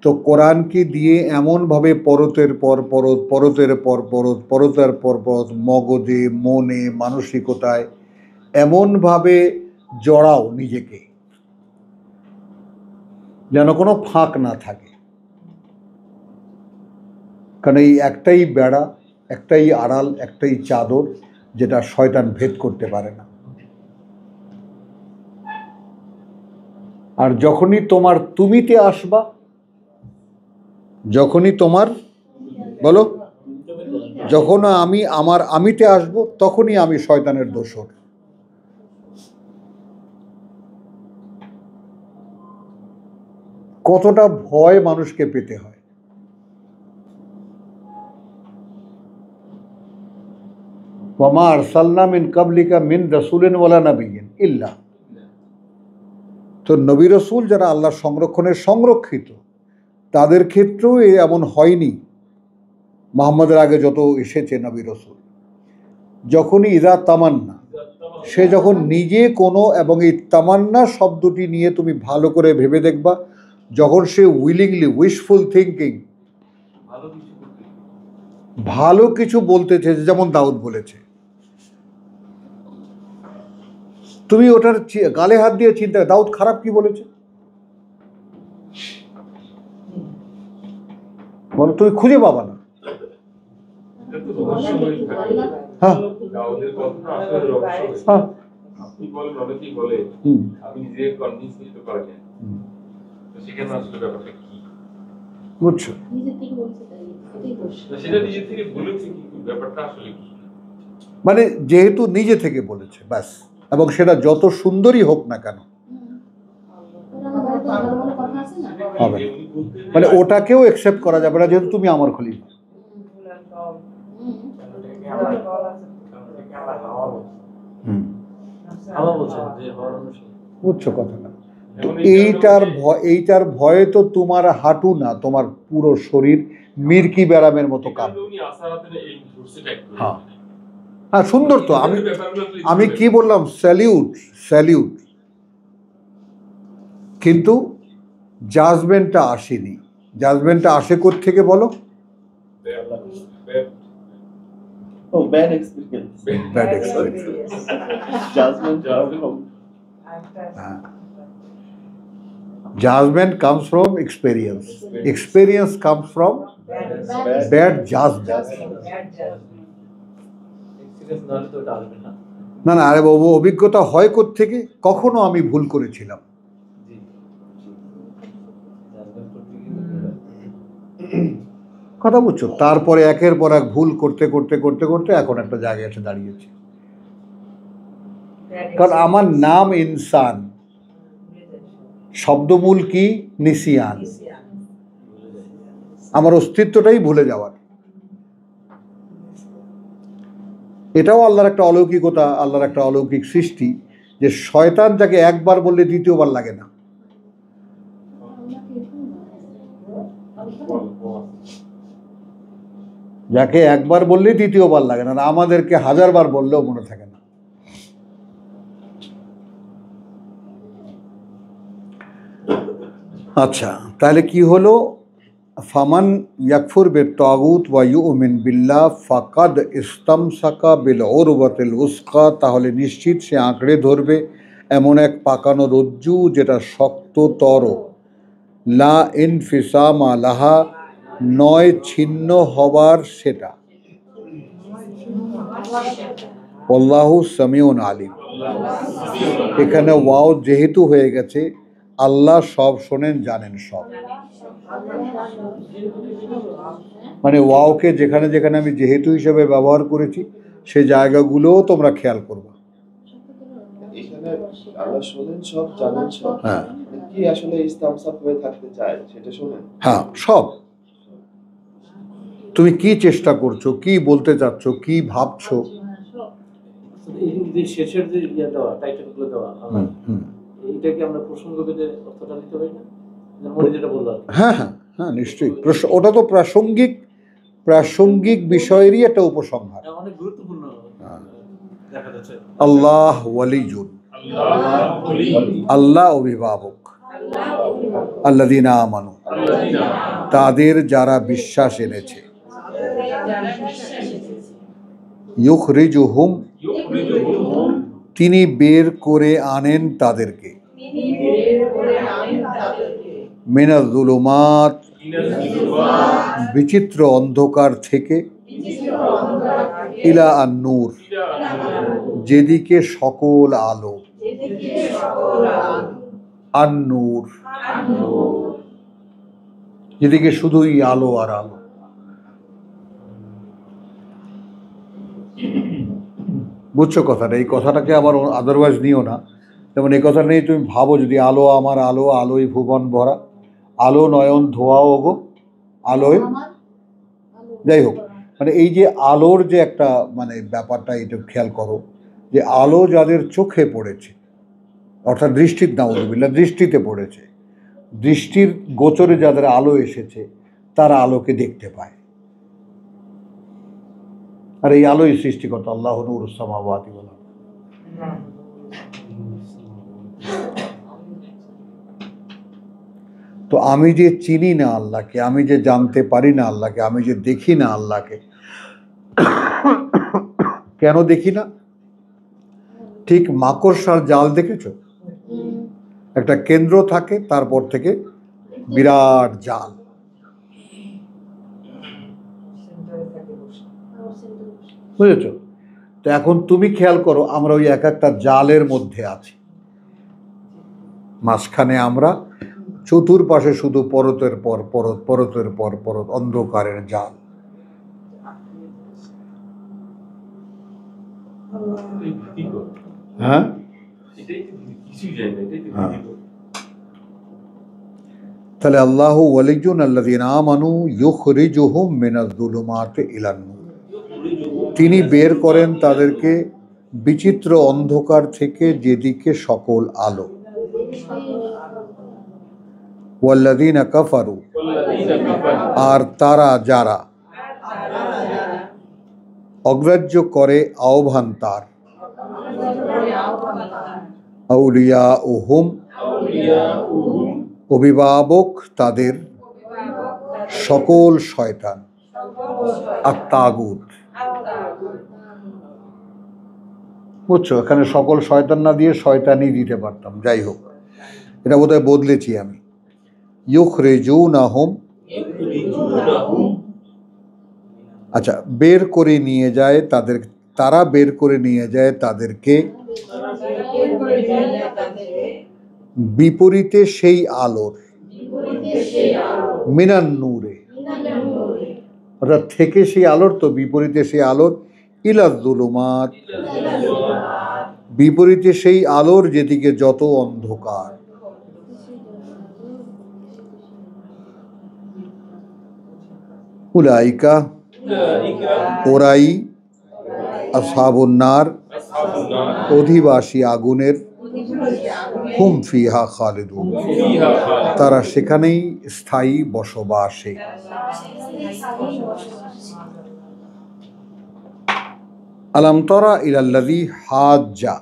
তো কোরআনকে দিয়ে এমনভাবে পরতের পর পরত, পরতের পর পরত, পরতের পর পরত মগজে, মনে, মানসিকতায় এমনভাবে জড়াও নিজেকে যেন কোনো ফাঁক না থাকে। কারণ এই একটাই বেড়া, একটাই আড়াল, একটাই চাদর যেটা শয়তান ভেদ করতে পারে না। আর যখনই তোমার তুমিতে আসবা, যখনই তোমার বলো, যখন আমি আমার আমিতে আসব, তখনই আমি শয়তানের দোসর। কতটা ভয় মানুষকে পেতে হয়। ওয়ামা আরসালনা মিন কাবলিকা মিন রাসূলিন ওয়ালা নাবিয়্যিন ইল্লা, তো নবী রসুল যারা আল্লাহর সংরক্ষণের সংরক্ষিত, তাদের ক্ষেত্রেও এমন হয়নি। মুহাম্মদের আগে যত এসেছে নবী রসুল, যখনই ইদা তামান্না, সে যখন নিজে কোনো, এবং এই তামান্না শব্দটি নিয়ে তুমি ভালো করে ভেবে দেখবা, যখন সে উইলিংলি, উইশফুল থিঙ্কিং, ভালো কিছু বলতে চেয়েছে, যেমন দাউদ বলেছে, তুমি ওটার গালে হাত দিয়ে চিন্তা, দাউদ খারাপ কি বলেছে বলো, তুমি খুঁজে পাবা না। হ্যাঁ, বুঝছো? মানে যেহেতু নিজে থেকে বলেছে ব্যাস, এবং সেটা যত সুন্দরই হোক না কেন হবে, মানে ওটাকেও অ্যাকসেপ্ট করা যাবে না, যেহেতু তুমি আমার খলিফা। বুঝছো কথাটা? তো এইটার ভয়ে তো তোমার হাঁটু না, তোমার পুরো শরীর মির্কি ব্যারামের মতো কাম। হ্যাঁ হ্যাঁ, সুন্দর তো। আমি কি বললাম? Salute, salute. কিন্তু জাজমেন্টটা আসেনি। জাজমেন্টটা আসে কোত্থেকে বলো? Bad experience. Bad experience. Judgment comes from experience. Experience comes from bad judgment. না না, আরে বাবু, অভিজ্ঞতা হয় কোত্থেকে? কখনো আমি ভুল করেছিলাম, কথা বুঝছো? তারপরে একের পর এক ভুল করতে করতে করতে করতে এখন একটা জায়গায় এসে দাঁড়িয়েছি। কারণ আমার নাম ইনসান, শব্দমূল কি? নিসিয়ান। আমার অস্তিত্বটাই ভুলে যাওয়ার। এটাও আল্লাহর একটা অলৌকিকতা, আল্লাহর একটা অলৌকিক সৃষ্টি, যে শয়তান যাকে একবার বললে দ্বিতীয়বার লাগে না। যাকে একবার বললে দ্বিতীয়বার লাগে না, আর আমাদেরকে 1000 বার বললেও মনে থাকে না। আচ্ছা, তাহলে কি হলো? ফামান ইয়াকফুর বিত-তাগুত ওয়া ইউমিন বিল্লাহ ফাকাদ ইসতামসাকা বিল উরওয়াতিল উসকা, তাহলে নিশ্চিত সে আঁকড়ে ধরবে এমন এক পাকানো রজ্জু যেটা শক্ততর, লা ইনফিসামা লাহা, নয় ছিন্ন হবার সেটা। আল্লাহু সামিউন আলিম। এখানে ওয়াও যেহেতু হয়ে গেছে, আল্লাহ সব শোনেন, জানেন সব। মানে ওয়াওকে যেখানে যেখানে আমি যেহেতু হিসেবে ব্যবহার করেছি সে জায়গাগুলোও তোমরা খেয়াল করবে। এখানে আল্লাহ শোনেন সব, জানেন সব। হ্যাঁ, কি আসলে ইস্তামসাক হয়ে থাকতে চায় সেটা শোনেন। হ্যাঁ, সব। তুমি কি চেষ্টা করছো, কি বলতে চাচ্ছ, কি ভাবছো। এই শেষের যে দেওয়া টাইটেলগুলো দেওয়া, এইটা কি আমরা প্রসঙ্গভেদে অর্থটা নিতে পারি না? যেমন যেটা বললাম। হ্যাঁ, হ্যাঁ, হ্যাঁ, নিশ্চয়ই। ওটা তো প্রাসঙ্গিক বিষয়েরই একটা উপসংহার। অনেক গুরুত্বপূর্ণ দেখা যাচ্ছে। আল্লাহ ওয়ালিজুন, আল্লাহ অভিভাবক, আল্লাযীনা আমানু, তাদের যারা বিশ্বাস এনেছে, ইউখরিজুহুম, তিনি বের করে আনেন তাদেরকে, মিনাজ যুলুমাত, বিচিত্র অন্ধকার থেকে, ইলা আন-নূর, যেদিকে সকল আলো, আন-নূর, যেদিকে শুধুই আলো আর আলো। বুঝছো কথাটা? এই কথাটাকে আবার আদারওয়াইজ নিও না। যেমন এই কথা নেই, তুমি ভাবো যদি আলো আমার আলো, আলোয় ভুবন ভরা, আলো নয়ন ধোয়াও গো আলোয়, যাই হোক, মানে এই যে আলোর যে একটা মানে ব্যাপারটা, এটা খেয়াল করো যে আলো যাদের চোখে পড়েছে, অর্থাৎ দৃষ্টির, নাউযুবিল্লাহ, দৃষ্টিতে পড়েছে, দৃষ্টির গোচরে যাদের আলো এসেছে তারা আলোকে দেখতে পায়। আর এই আলোই সৃষ্টিকর্তা, আল্লাহ নূরুস সামাওয়াতি ওয়াল আরদ। তো আমি যে চিনি না আল্লাহকে, আমি যে জানতে পারি না আল্লাহকে, আমি যে দেখি না আল্লাহকে, কেন দেখি না? ঠিক মাকড়সার জাল দেখেছো? একটা কেন্দ্র থাকে, তারপর থেকে বিরাট জাল। বুঝেছো? তো এখন তুমি খেয়াল করো, আমরা ওই এক একটা জালের মধ্যে আছি, মাঝখানে আমরা, চতুর্পাশে শুধু পরতের পর পরত, পরতের পর পরত, অন্ধকারের জাল। হ্যাঁ, তাহলে আল্লাহু ওয়ালিয়ুন আল্লাযীনা আমানু ইউখরিজুহুম মিনাজ যুলুমাতি ইলান নূর, তিনি বের করেন তাদেরকে বিচিত্র অন্ধকার থেকে যেদিকে সকল আলো। ওয়াল্লাযীনা কাফারু, আর তারা যারা অগ্রাহ্য করে আহ্বান তার, আউলিয়াউহুম, অভিভাবক তাদের, সকল শয়তান, আত-তাগুত। বুঝছো? এখানে সকল শয়তান না দিয়ে শয়তানই দিতে পারতাম, যাই হোক, এটা বোধহয় বদলেছি আমি। ইউখরিজুনাহুম, আচ্ছা, বের করে নিয়ে যায় তাদের, তারা বের করে নিয়ে যায় তাদেরকে বিপরীতে সেই আলোর, মিনান নূরে, অর্থাৎ থেকে সেই আলোর, তো বিপরীতে সেই আলোর, ইলাজ যুলুমাত, বিপরীতে সেই আলোর যেদিকে যত অন্ধকার। উলাইকা, ওরাই, আসহাবুন নার, আসহাবুন নার, অধিবাসী আগুনের, হুম ফিহা খালিদুন, ফিহা খালিদুন, তারা সেখানেই স্থায়ী বসবাসে। আলাম তারা ইলাল্লাযী হাজ্জা,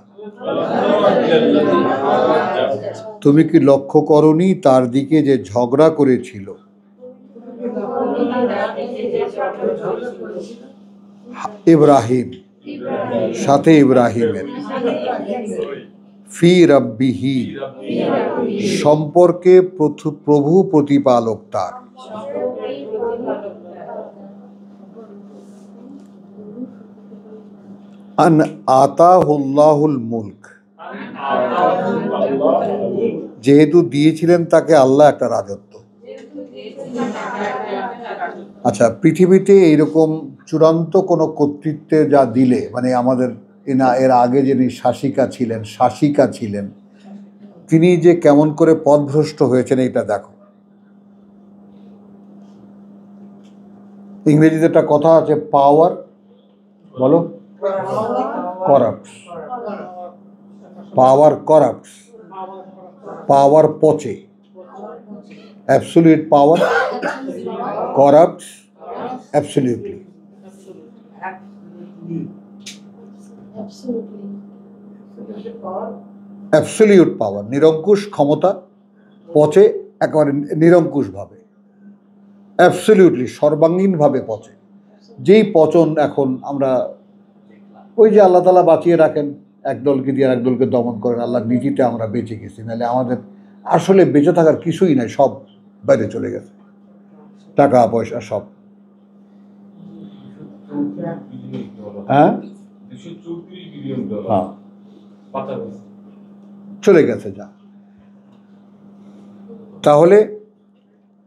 তুমি কি লক্ষ্য করনি তার দিকে যে ঝগড়া করেছিল, ইব্রাহিম সাথে ইব্রাহিমের, ফি রাব্বিহি সম্পর্কে প্রভু প্রতিপালক তার, আন আতাহুল্লাহুল মুলক, যেহেতু দিয়েছিলেন তাকে আল্লাহ একটা রাজত্ব। আচ্ছা, পৃথিবীতে এইরকম চূড়ান্ত কোনো কর্তৃত্বে যা দিলে, মানে আমাদের এর আগে যিনি শাসিকা ছিলেন তিনি যে কেমন করে পথভ্রষ্ট হয়েছেন এটা দেখো। ইংরেজিতে একটা কথা আছে, পাওয়ার বলো করাপ্টস, পাওয়ার করাপ্টস, পাওয়ার পচে, অ্যাবসলিউট পাওয়ার corrupts absolutely. Absolute power, নিরঙ্কুশ ক্ষমতা পচে একেবারে নিরঙ্কুশভাবে, অ্যাবসলিউটলি সর্বাঙ্গীনভাবে পচে। যেই পচন এখন আমরা, ওই যে আল্লাহ তাআলা বাঁচিয়ে রাখেন, একদলকে দিয়ে একদলকে দমন করেন, আল্লাহর নীতিতে আমরা বেঁচে গেছি, নাহলে আমাদের আসলে বেঁচে থাকার কিছুই নাই, সব বাইরে চলে গেছে, টাকা পয়সা সব। হ্যাঁ, চলে গেছে যা। তাহলে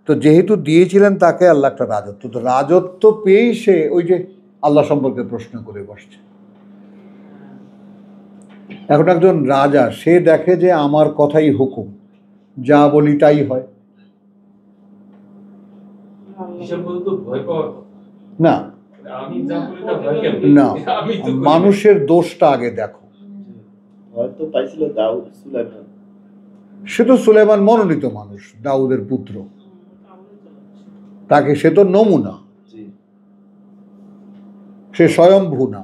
তো যেহেতু দিয়েছিলেন তাকে আল্লাহ একটা রাজত্ব, তো রাজত্ব পেয়েই সে ওই যে আল্লাহ সম্পর্কে প্রশ্ন করে বসছে। এখন একজন রাজা, সে দেখে যে আমার কথাই হুকুম, যা বলি তাই হয় না, না, মানুষের দোষটা আগে দেখো। সে তো সুলাইমান মনোনীত মানুষ, দাউদের পুত্র, তাকে সে তো নমুনা, সে স্বয়ম্ভু না।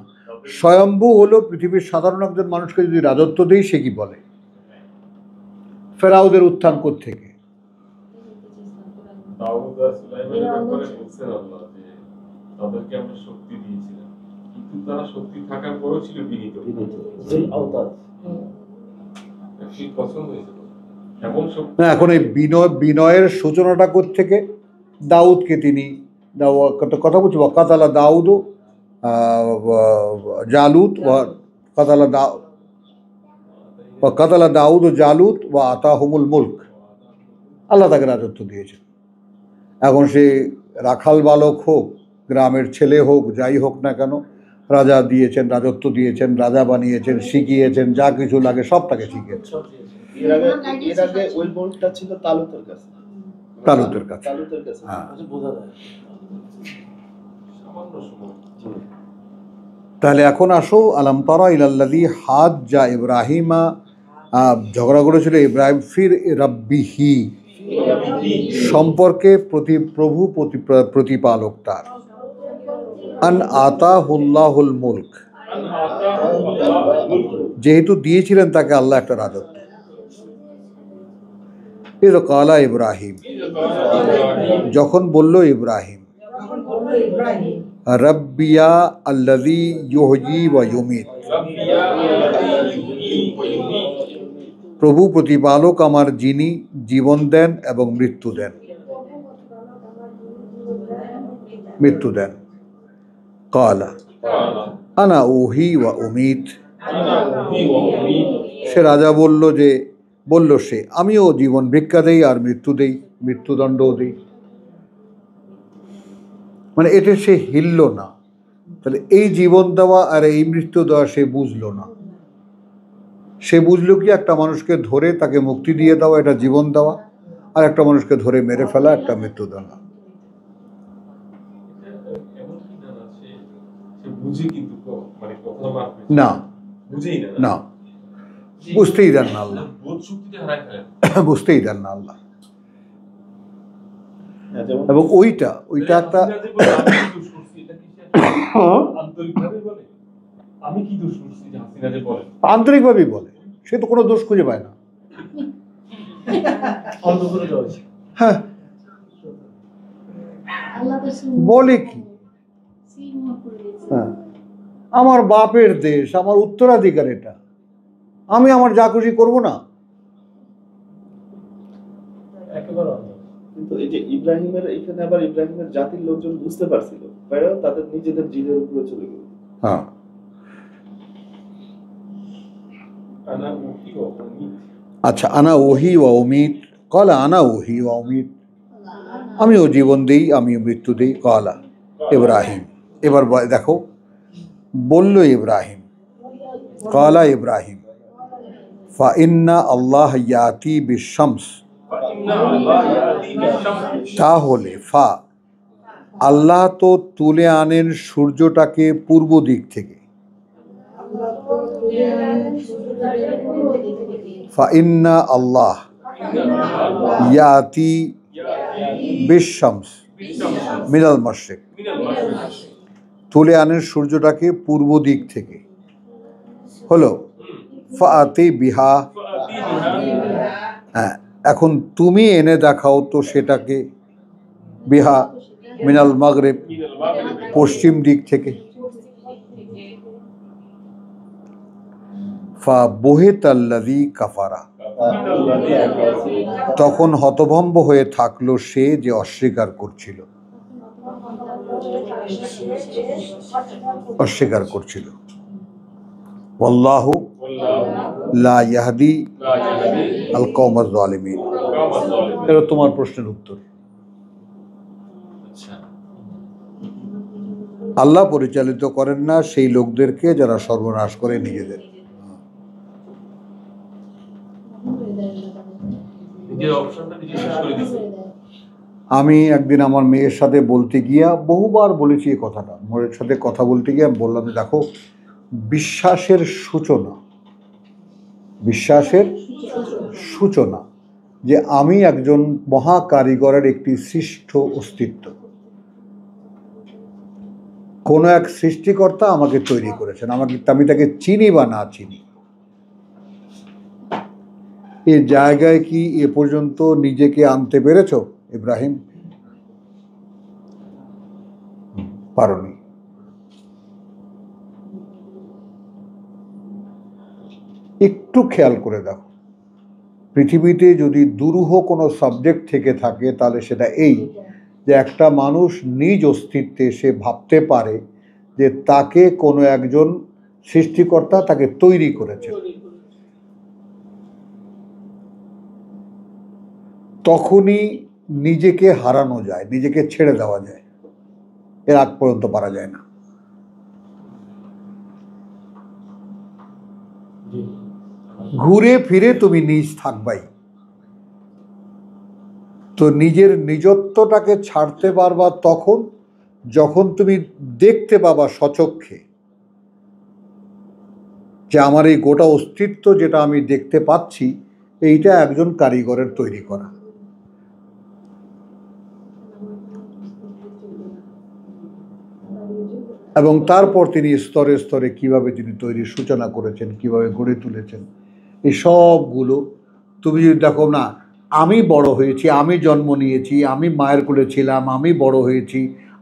স্বয়ম্ভু হলো পৃথিবীর সাধারণ একজন মানুষকে যদি রাজত্ব দেই, সে কি বলে ফেরাউদের উত্থান কোত্থেকে? এখন এই বিনয়ের সূচনাটা কোত্থেকে? দাউদকে তিনি কথা বলছি, ওয়াকাতালা দাউদ জালুত, ওয়াকাতালা দাউদ জালুত ওয়া আতাহুমুল মুলক, আল্লাহ তাকে রাজত্ব দিয়েছেন। এখন সে রাখাল বালক হোক, গ্রামের ছেলে হোক, যাই হোক না কেন, রাজা দিয়েছেন, রাজত্ব দিয়েছেন, রাজা বানিয়েছেন, শিখিয়েছেন, যা কিছু লাগে সব তাকে শিখিয়েছেন। তালুতের কাছে। হ্যাঁ, তাহলে এখন আসো, আলাম তারা ইলাল্লাযী হাজ্জা ইব্রাহিমা, ঝগড়া করেছিল ইব্রাহিম ফির রাব্বিহি সম্পর্কে প্রভু প্রতিপালক তার, আন আতাহুল্লাহুল মুলক যেহেতু দিয়েছিলেন তাকে আল্লাহ একটা রাজত্ব। ইয ক্বালা ইব্রাহিম, যখন বলল ইব্রাহিম, রব্বিয়া আল্লাযী ইউহয়ী ওয়া ইউমীত, প্রভু প্রতিপালক আমার, যিনি জীবন দেন এবং মৃত্যু দেন। ক্বালা আনা উহয়ী ওয়া উমীত, সে রাজা বলল সে, আমিও জীবন ভিক্ষা দেই আর মৃত্যুদণ্ডও দেই। মানে এটা সে হিলল না। তাহলে এই জীবন দেওয়া আর এই মৃত্যু দেওয়া সে বুঝলো না। সে বুঝলো কি, একটা মানুষকে ধরে তাকে মুক্তি দিয়ে দেওয়া এটা জীবন দেওয়া, আর একটা মানুষকে ধরে মেরে ফেলা একটা মৃত্যু দেওয়া। ধর্ম আপনি না বুঝেই না না, বুঝতেই দেন না আল্লাহ, বোধ শক্তিতে হারায় ফেলেন। বুঝতেই দেন না আল্লাহ। যেমন এবং ওইটা একটা হাসিনা যে বলে, আমি কি দোষ করছি, এটা কি সে আন্তরিকভাবে বলে? আমি কি দোষ করছি যে হাসিনা যে বলে? আন্তরিকভাবেই বলে, সে তো কোনো দোষ খুঁজে পায় না। অন্ধ করে দেওয়া হয়েছে। হ্যাঁ, বলে কি? হ্যাঁ, আমার বাপের দেশ, আমার উত্তরাধিকার, এটা আমি আমার যা খুশি করবো না? একেবারে অন্ধ। কিন্তু এই যে ইব্রাহিমের এখানে আবার ইব্রাহিমের জাতির লোকজন বুঝতে পারছিল, তারাও তাদের নিজেদের জিনের উপরে চলে গেল। হ্যাঁ, আনা উহি ওয়া উমিত। আচ্ছা, আনা ওহি ওয়া উমিত, কলা আনা ওহি ওয়া উমিত, আমিও জীবন দিই, আমিও মৃত্যু দিই। কলা ইব্রাহিম, এবার দেখো বলল ইব্রাহিম, কলা ইব্রাহিম, ফা ইন্না আল্লাহ ইয়াতি বিশামস, ফাইন্না আল্লাহ ইয়াতি বিশ-শামস। তাহলে ফা, আল্লাহ তো তুলে আনেন সূর্যটাকে পূর্ব দিক থেকে। ফা ইন্না আল্লাহ ইয়াতি বিশামস মিনাল মাশরিক, মিনাল মাশরিক। তুলে আনেন সূর্যটাকে পূর্ব দিক থেকে। হলো ফাআতি বিহা, ফাআতি বিহা হ্যাঁ, এখন তুমি এনে দেখাও তো সেটাকে, বিহা মিনাল মাগরিব, মিনাল মাগরিব। পশ্চিম দিক থেকে। ফা বহিতাল্লাযী কাফারা, তখন হতভম্ব হয়ে থাকলো সে যে অস্বীকার করছিল, অস্বীকার করছিল। ওয়াল্লাহু লা ইয়াহদি লা ইয়াহদি আল কওমাজ জালিমিন। কাওমাজ জালিমিন। এটা তোমার প্রশ্নের উত্তর। আচ্ছা, আল্লাহ পরিচালিত করেন না সেই লোকদেরকে যারা সর্বনাশ করে নিজেদের। নিজের অপশনটা নিজে শেষ করে দিছে। আমি একদিন আমার মেয়ের সাথে বলতে গিয়া, বহুবার বলেছি এই কথাটা, মেয়ের সাথে কথা বলতে গিয়ে আমি বললাম, দেখো, বিশ্বাসের সূচনা, বিশ্বাসের সূচনা যে আমি একজন মহা কারিগরের একটি সৃষ্ট অস্তিত্ব, কোনো এক সৃষ্টিকর্তা আমাকে তৈরি করেছেন, আমি তাকে চিনি বা না চিনি। এ জায়গায় কি এ পর্যন্ত নিজেকে আনতে পেরেছো ইব্রাহিম? পারোনি। একটু খেয়াল করে দেখো, পৃথিবীতে যদি দুরূহ কোনো সাবজেক্ট থেকে থাকে তাহলে সেটা এই, যে একটা মানুষ নিজ অস্তিত্বে সে ভাবতে পারে যে তাকে কোনো একজন সৃষ্টিকর্তা তাকে তৈরি করেছে, তখনই নিজেকে হারানো যায়, নিজেকে ছেড়ে দেওয়া যায়, এর আগ পর্যন্ত পারা যায় না। ঘুরে ফিরে তুমি নিজ থাকবাই, তো নিজের নিজত্বটাকে ছাড়তে পারবা তখন যখন তুমি দেখতে পাবা সচক্ষে যে আমার এই গোটা অস্তিত্ব যেটা আমি দেখতে পাচ্ছি এইটা একজন কারিগরের তৈরি করা। এবং তারপর তিনি স্তরে স্তরে কিভাবে তিনি তৈরির সূচনা করেছেন, কিভাবে গড়ে তুলেছেন, এই সবগুলো তুমি যদি দেখো না, আমি বড় হয়েছি, আমি জন্ম নিয়েছি, আমি মায়ের কোলে ছিলাম, আমি বড় হয়েছি,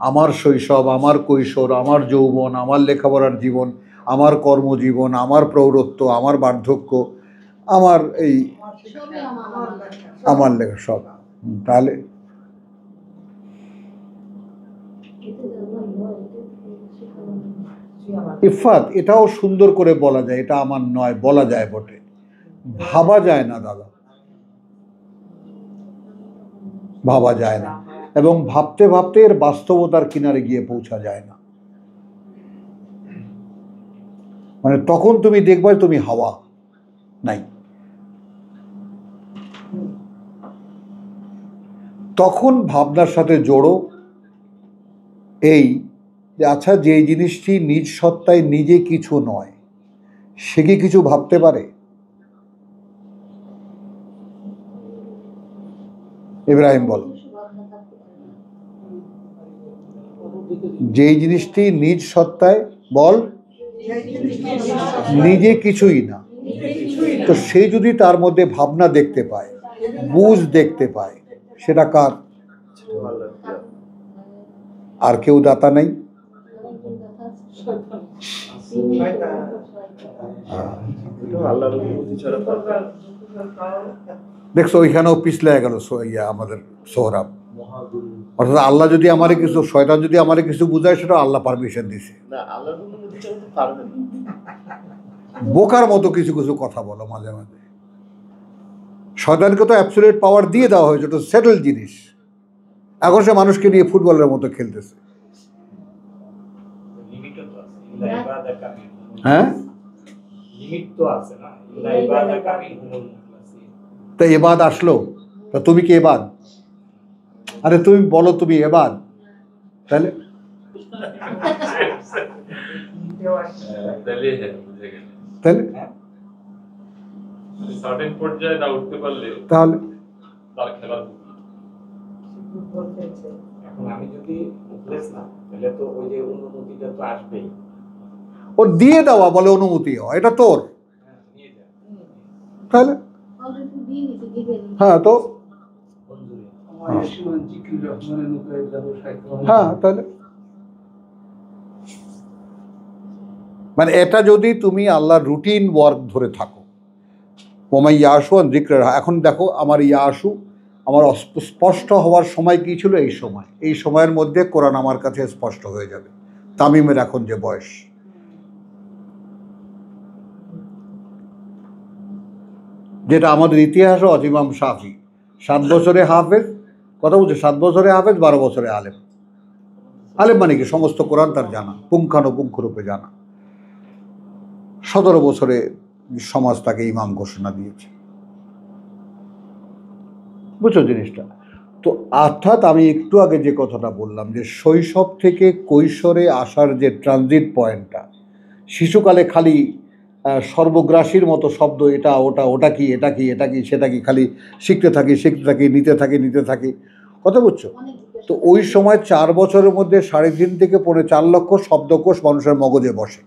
আমার শৈশব, আমার কৈশোর, আমার যৌবন, আমার লেখাপড়ার জীবন, আমার কর্মজীবন, আমার প্রৌঢ়ত্ব, আমার বার্ধক্য, আমার এই আমার লেখা সব। তাহলে ইফাত, এটাও সুন্দর করে বলা যায়, এটা আমার নয়, বলা যায় বটে, ভাবা যায় না দাদা, ভাবা যায় না, এবং ভাবতে ভাবতে এর বাস্তবতার কিনারে গিয়ে পৌঁছা যায় না। মানে তখন তুমি দেখবে তুমি হাওয়া নাই, তখন ভাবনার সাথে জোড়ো এই যে আচ্ছা, যে জিনিসটি নিজ সত্তায় নিজে কিছু নয়, সে কি কিছু ভাবতে পারে? ইব্রাহিম বলো। যেই জিনিসটি নিজ সত্তায়, বল, নিজে কিছুই না, তো সে যদি তার মধ্যে ভাবনা দেখতে পায়, বুঝ দেখতে পায়, সেটা কার? আর কেউ দাতা নেই? দেখছো ওইখানেও পিছলে গেল আমাদের সোহরাব। অর্থাৎ আল্লাহ যদি আমারে কিছু, শয়তান যদি আমারে কিছু বুঝায়, সেটা আল্লাহ পারমিশন দিছে। বোকার মতো কিছু কিছু কথা বলো মাঝে মাঝে। শয়তানকে তো অ্যাবসলিউট পাওয়ার দিয়ে দেওয়া হয়েছে, ওটা সেটেল জিনিস। এখন সে মানুষকে নিয়ে ফুটবলের মতো খেলতেছে। হ্যাঁ, তো এবাদ আসলো, তা তুমি কি এবাদ? আরে তুমি বলো তুমি এবাদ, তাহলে তাহলে তাহলে এখন আমি যদি মুখলেস না, তাহলে তো ওই যে অনুমতিটা তো আসবেই। ওর দিয়ে দেওয়া বলে অনুমতি হয়, এটা তোর। তাহলে হ্যাঁ, তো হ্যাঁ, তাহলে মানে এটা যদি তুমি আল্লাহর রুটিন ওয়ার্ক ধরে থাকো, ওমাই ইয়াসু জিক্র। এখন দেখো আমার ইয়াসু, আমার স্পষ্ট হওয়ার সময় কি ছিল? এই সময়, এই সময়ের মধ্যে কোরআন আমার কাছে স্পষ্ট হয়ে যাবে। তামিমের এখন যে বয়স, যেটা আমাদের ইতিহাসও আছে, ইমাম শাফি 7 বছরে হাফেজ, কথা বলছে 7 বছরে হাফেজ, 12 বছরে আলেম। আলেম মানে কি? সমস্ত কোরআন তার জানা, পুঙ্খানুপুঙ্খ রূপে জানা। 17 বছরে সমাজ তাকে ইমাম ঘোষণা দিয়েছে। বুঝছো জিনিসটা? তো অর্থাৎ আমি একটু আগে যে কথাটা বললাম, যে শৈশব থেকে কৈশোরে আসার যে ট্রানজিট পয়েন্টটা, শিশুকালে খালি সর্বগ্রাসীর মতো শব্দ, এটা ওটা, ওটা কি, এটা কি, এটা কি, সেটা কি, খালি শিখতে থাকি, নিতে থাকি, কথা বুঝছো? তো ওই সময় 4 বছরের মধ্যে 3.5 থেকে 4 লক্ষ শব্দকোষ মানুষের মগজে বসে,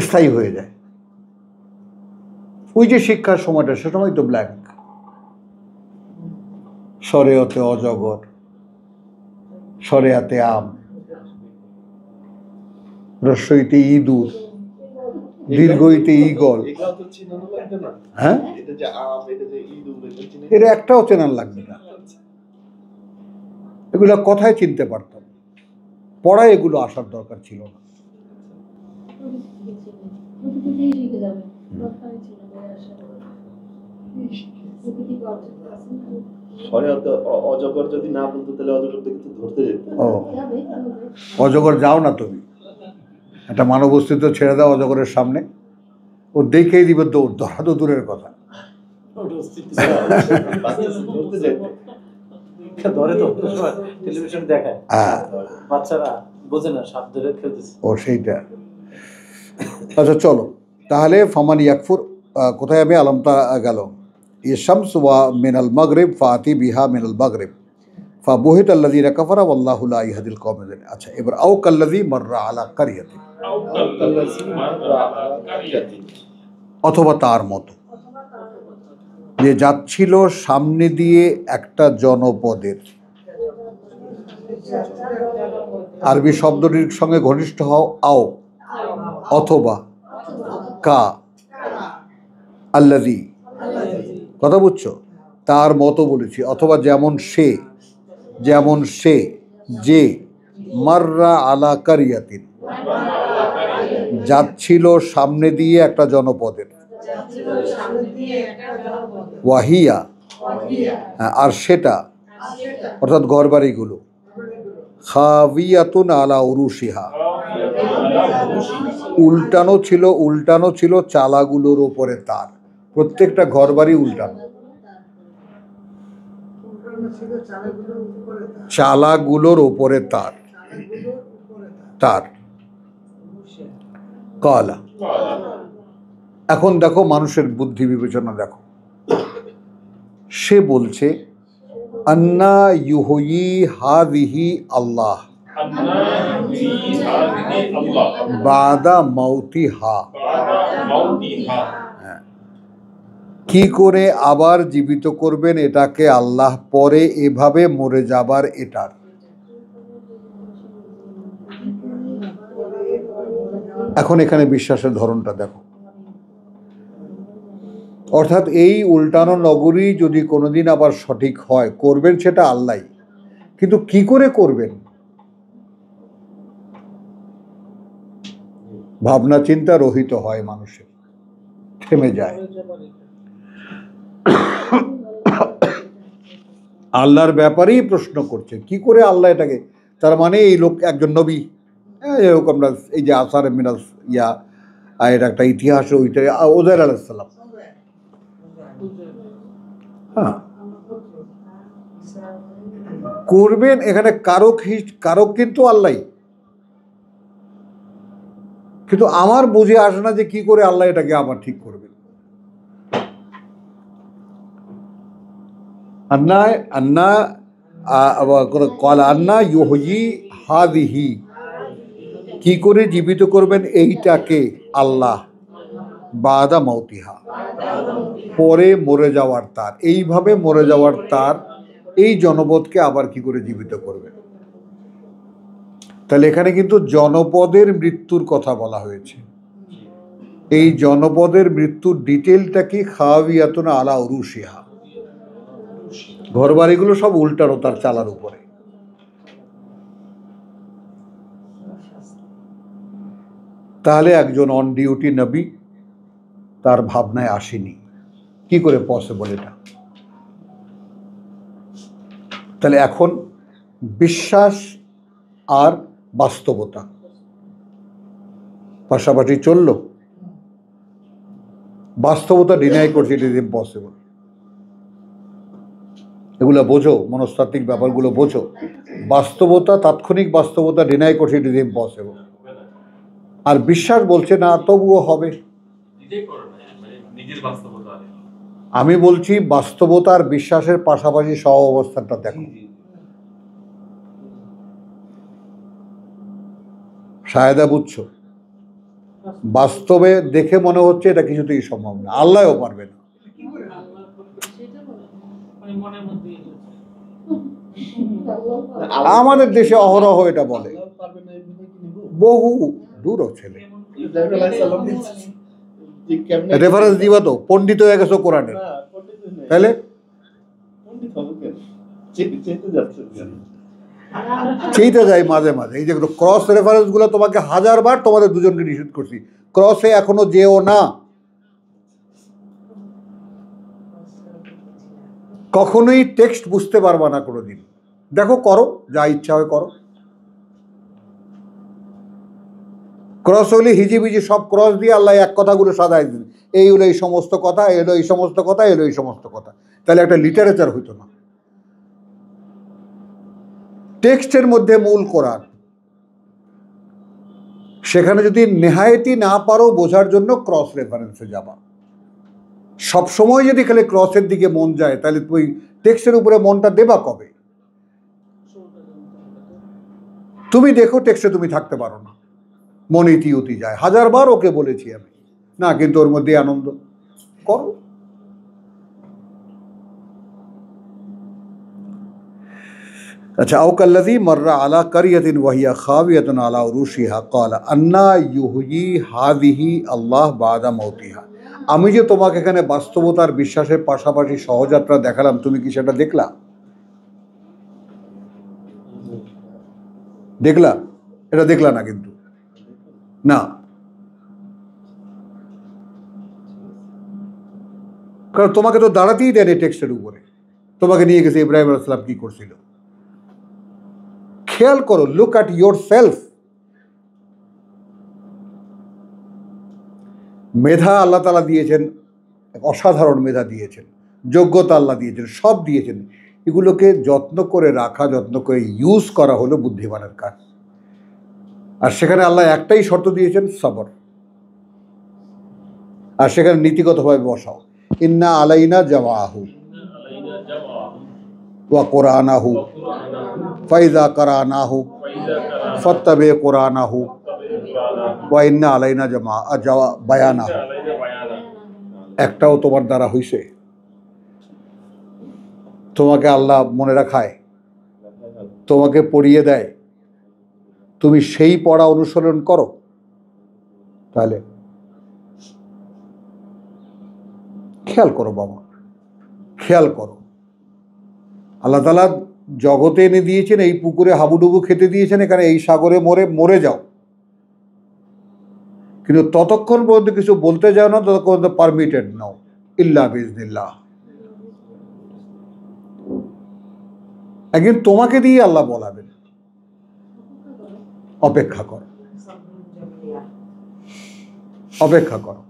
স্থায়ী হয়ে যায়। ওই যে শিক্ষার সময়টা, সে সময় তো ব্ল্যাঙ্ক। সরেয়তে অজগর, সরেয়াতে আম, রস্বইতে ইঁদুর, দীর্ঘইতে ঈগল। হ্যাঁ, এর একটাও চেনার লাগবে না। এগুলো কথায় চিনতে পারতাম, পড়ায় এগুলো আসার দরকার ছিল না। অজগর যদি না বলতো, তাহলে অজগর কিন্তু ধরতে যেত। ও, অজগর যাও না তুমি, একটা মানব অস্তিত্ব ছেড়ে দাও অজগরের সামনে, ও দেখেই দিবে দৌড়, ধরা তো দূরের কথা। টেলিভিশন দেখায়, বাচ্চারা বোঝে না, সাপ ধরে খেলতেছে। ও সেইটা। আচ্ছা চলো তাহলে, ফামান ইয়াকফুর, কোথায় আমি আলমটা গেল? শামস ওয়া মিনাল মাগরিব ফাতি বিহা মিনাল মাগরিব ফাবুহিত আল্লাযীনা কাফারা ওয়াল্লাহু লা ইয়াহদিল কওমাল যালিমিন। আচ্ছা, এবার আও কাল্লাযী মাররা আলা কারিয়াতিন, অথবা তার মতো, যে যাচ্ছিল সামনে দিয়ে একটা জনপদের। আরবি শব্দটির সঙ্গে ঘনিষ্ঠ হও আও, অথবা কা আল্লাযী, কথা বুঝছো? তার মতো বলেছি, অথবা যেমন সে, যেমন সে যে মাররা আলা কারিয়াতিন, যাচ্ছিল সামনে দিয়ে একটা জনপদের। ওয়াহিয়া, আর সেটা, অর্থাৎ ঘরবাড়িগুলো, খাবিয়াতুন আলা উরুশিহা, উল্টানো ছিল চালাগুলোর ওপরে তার। প্রত্যেকটা ঘরবাড়ি উল্টানো। চালাগুলোর ওপরে তার তার কালা। এখন দেখো মানুষের বুদ্ধি বিবেচনা দেখো, সে বলছে আন্না ইউহয়ি হাযিহি আল্লাহ বাদা মাউতিহা, কি করে আবার জীবিত করবেন এটাকে আল্লাহ পরে এভাবে মরে যাবার এটার। এখন এখানে বিশ্বাসের ধরনটা দেখো, অর্থাৎ এই উল্টানো নগরী যদি কোনোদিন আবার সঠিক হয়, করবেন সেটা আল্লাহ, কিন্তু কি করে করবেন ভাবনা চিন্তা রহিত হয়, মানুষের থেমে যায়। আল্লাহর ব্যাপারেই প্রশ্ন করছে কি করে আল্লাহ এটাকে, তার মানে এই লোক একজন নবী, এরকম আমরা এই যে আসার মিনাস ইয়া এর একটা ইতিহাস, ওইটা ওজাইর আলাইহিস সালাম, হ্যাঁ করবেন, এখানে কারক কিন্তু আল্লাহ, কিন্তু আমার বুঝে আসে না যে কি করে আল্লাহ এটাকে আবার ঠিক করবেন। আন্না ইউহয়ি হাযিহি, কি করে জীবিত করবেন এইটাকে আল্লাহ বাদা মাউতিহা, পরে মরে যাওয়ার তার, এইভাবে মরে যাওয়ার তার এই জনপদকে আবার কি করে জীবিত করবেন। তাহলে এখানে কিন্তু জনপদের মৃত্যুর কথা বলা হয়েছে। এই জনপদের মৃত্যুর ডিটেলটা কি, খাওয়াবিয়াতুন আলা উরুশিহা, ঘর বাড়িগুলো সব উল্টানো তার চালার উপরে। তাহলে একজন অন ডিউটি নবী তার ভাবনায় আসেনি, কি করে পসিবল এটা। তাহলে এখন বিশ্বাস আর বাস্তবতা পাশাপাশি চলল, বাস্তবতা ডিনাই করছে, ইট ইজ ইম্পসিবল। এগুলো বোঝো, মনস্তাত্ত্বিক ব্যাপারগুলো বোঝো, বাস্তবতা, তাৎক্ষণিক বাস্তবতা ডিনাই করছে, ইট ইজ ইম্পসিবল। আর বিশ্বাস বলছে না তবুও হবে। আমি বলছি বাস্তবতা আর বিশ্বাসের পাশাপাশি সহ অবস্থানটা দেখো। সায়দা বুঝছো, বাস্তবে দেখে মনে হচ্ছে এটা কিছুতেই সম্ভব না, আল্লাহও পারবে না। আমাদের দেশে অহরহ এটা বলে, বহু দূর ছেলে রেফারেন্স দিবা তো, পণ্ডিত হয়ে গেছো কোরআনের, তাহলে সেইটা যাই মাঝে মাঝে। এই যে ক্রস রেফারেন্স গুলো তোমাকে 1000 বার তোমাদের দুজনকে নিষেধ করছি, ক্রসে এখনো যেও না, কখনোই টেক্সট বুঝতে পারবা না কোনোদিন। দেখো, করো যা ইচ্ছা হয় করো। ক্রস হলে হিজিবিজি সব ক্রস দিয়ে আল্লাহ এক কথাগুলো সাজায় দিন, এই হলো এই সমস্ত কথা, এলো এই সমস্ত কথা, এলো এই সমস্ত কথা, তাহলে একটা লিটারেচার হইতো না। টেক্সটের মধ্যে মূল কোরআন, সেখানে যদি নেহায়েতি না পারো বোঝার জন্য ক্রস রেফারেন্সে যাবা। সবসময় যদি খালি ক্রসের দিকে মন যায়, তাহলে তুই টেক্সটের উপরে মনটা দেবা কবে? তুমি দেখো টেক্সটে তুমি থাকতে পারো না, মন ইতিউতি যায়। 1000 বার ওকে বলেছি আমি, না কিন্তু ওর মধ্যে আনন্দ করো। अच्छा औकल्लज़ी मर्रा अला करियतिन वहिया खावियतुन अला उरूशिहा क़ाला अन्ना युहयी हाज़िही अल्लाह बादा मौतिहा। আমি যে তোমাকে এখানে বাস্তবতার বিশ্বাসের পাশাপাশি সহযাত্রা দেখালাম, তুমি কি সেটা দেখলা? দেখলা? এটা দেখলা না কিন্তু, না, কারণ তোমাকে তো দাঁড়াতেই দেয়নি টেক্সটের উপরে। তোমাকে নিয়ে গেছে ইব্রাহিম আলাইহিস সালাম কি করছিল। খেয়াল করো, লুক অ্যাট ইয়োর সেলফ। মেধা আল্লাহ তাআলা দিয়েছেন, অসাধারণ মেধা দিয়েছেন, যোগ্যতা আল্লাহ দিয়েছেন, সব দিয়েছেন। এগুলোকে যত্ন করে রাখা, যত্ন করে ইউজ করা হলো বুদ্ধিমানের কাজ। আর সেখানে আল্লাহ একটাই শর্ত দিয়েছেন, সবর। আর সেখানে নীতিগতভাবে বসাও, ইন্না আলাইনা জামাআহু আলাইনা জামাআহু ওয়া কুরআনাহু ওয়া কুরআনাহু ফাইজা কারানাহু ফাইজা কারানা ফাত্তাবি কুরআনাহু কুরআনাহু ওয়া ইন্না আলাইনা বায়ানাহু। আলাইনা বায়ানা। একটাও তোমার দ্বারা হইছে? তোমাকে আল্লাহ মনে রাখায়, তোমাকে পড়িয়ে দেয়, তুমি সেই পড়া অনুসরণ করো? তাহলে খেয়াল করো বাবা, খেয়াল করো। আল্লাহ তাআলা জগতে এনে দিয়েছেন, এই পুকুরে হাবুডুবু খেতে দিয়েছেন, এখানে এই সাগরে মরে যাও, কিন্তু ততক্ষণ পর্যন্ত কিছু বলতে যাও না, ততক্ষণ পর্যন্ত পারমিটেড নাও, ইল্লা বিইজনিল্লাহ। একদিন তোমাকে দিয়ে আল্লাহ বলাবেন, অপেক্ষা করো, অপেক্ষা করো।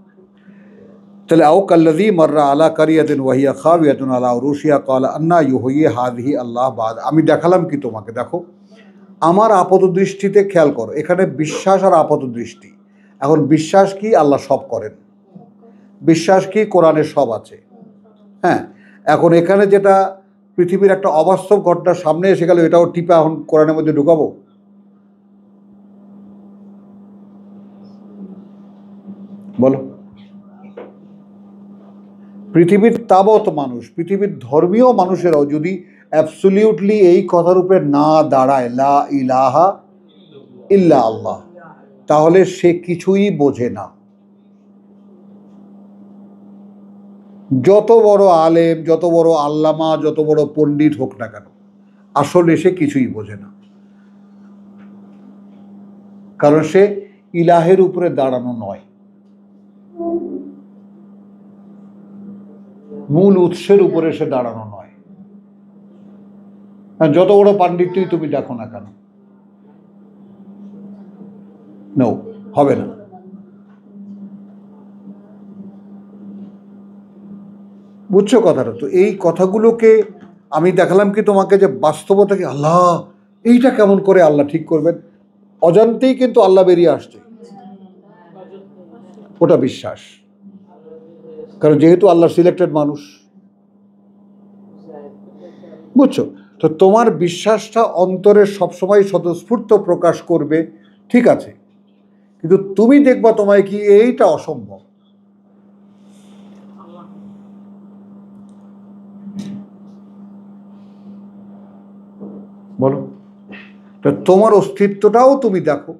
তাহলে আও কাল্লাযী মাররা আলা কারিয়াতিন ওয়া হিয়া খাবিয়াতুন আলা উরুশিহা ক্বালা আন্না ইউহয়ি হাযিহি আল্লাহ বাদ। আমি দেখালাম কি তোমাকে? দেখো, আমার আপাত দৃষ্টিতে খেয়াল করো, এখানে বিশ্বাস আর আপাত দৃষ্টি। এখন বিশ্বাস কি? আল্লাহ সব করেন। বিশ্বাস কি? কোরআনে সব আছে। হ্যাঁ, এখন এখানে যেটা পৃথিবীর একটা অবাস্তব ঘটনা সামনে এসে গেল, এটাও টিপা এখন কোরআনের মধ্যে ঢুকাবো? বলো। পৃথিবীর তাবৎ মানুষ, পৃথিবীর ধর্মীয় মানুষেরাও যদি অ্যাবসলিউটলি এই কথার উপরে না দাঁড়ায়, লা ইলাহা ইল্লা আল্লাহ, তাহলে সে কিছুই বোঝে না। যত বড় আলেম, যত বড় আল্লামা, যত বড় পণ্ডিত হোক না কেন, আসলে সে কিছুই বোঝে না। কারণ সে ইলাহের উপরে দাঁড়ানো নয়, মূল উৎসের উপরে সে দাঁড়ানো নয়। যত বড় পাণ্ডিত্যই তুমি দেখো না কেন, নো, হবে না। বুঝছো কথাটা? তো এই কথাগুলোকে আমি দেখালাম কি তোমাকে, যে বাস্তবতাকে আল্লাহ এইটা কেমন করে আল্লাহ ঠিক করবেন, অজান্তেই কিন্তু আল্লাহ বেরিয়ে আসছে, ওটা বিশ্বাস। কারণ যেহেতু আল্লাহ সিলেক্টেড মানুষ, বুঝছো? তো তোমার বিশ্বাসটা অন্তরে সবসময় স্বতঃস্ফূর্ত প্রকাশ করবে, ঠিক আছে, কিন্তু তুমি দেখবা তোমায় কি এইটা অসম্ভব। বলো, তো তোমার অস্তিত্বটাও তুমি দেখো,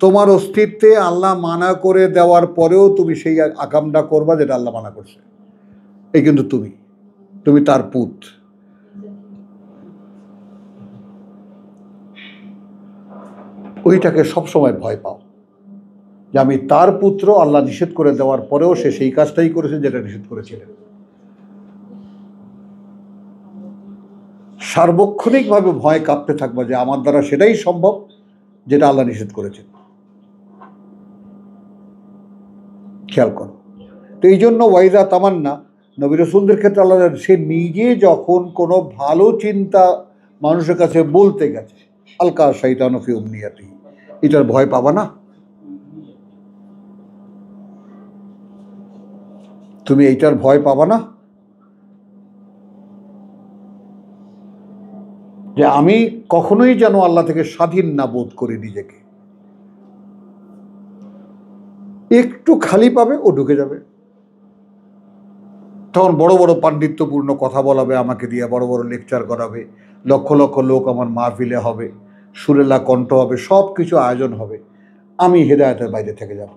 তোমার অস্তিত্বে আল্লাহ মানা করে দেওয়ার পরেও তুমি সেই আকামটা করবা যেটা আল্লাহ মানা করছে। এই কিন্তু তুমি তার পুত। ওইটাকে সবসময় ভয় পাও, যে আমি তার পুত্র, আল্লাহ নিষেধ করে দেওয়ার পরেও সে সেই কাজটাই করেছে যেটা নিষেধ করেছিলেন। সার্বক্ষণিকভাবে ভয় কাঁপতে থাকবা যে আমার দ্বারা সেটাই সম্ভব যেটা আল্লাহ নিষেধ করেছেন। খেয়াল করো। তো এই জন্য ওয়াইদা তামান্না, নবী রাসূলদের ক্ষেত্রে আল্লাহ, সে নিজে যখন কোনো ভালো চিন্তা মানুষের কাছে বলতে গেছে, আলকা শাইতানু ফি উমনিয়াতিহি, এটার ভয় পাবা না? তুমি এইটার ভয় পাবা না যে আমি কখনোই যেন আল্লাহ থেকে স্বাধীন না বোধ করি নিজেকে? একটু খালি পাবে, ও ঢুকে যাবে। তখন বড় বড় পাণ্ডিত্যপূর্ণ কথা বলাবে আমাকে দিয়ে, বড় বড় লেকচার করাবে, লক্ষ লক্ষ লোক আমার মাহফিলে হবে, সুরেলা কণ্ঠ হবে, সব কিছু আয়োজন হবে, আমি হেদায়েতের বাইরে থেকে যাব।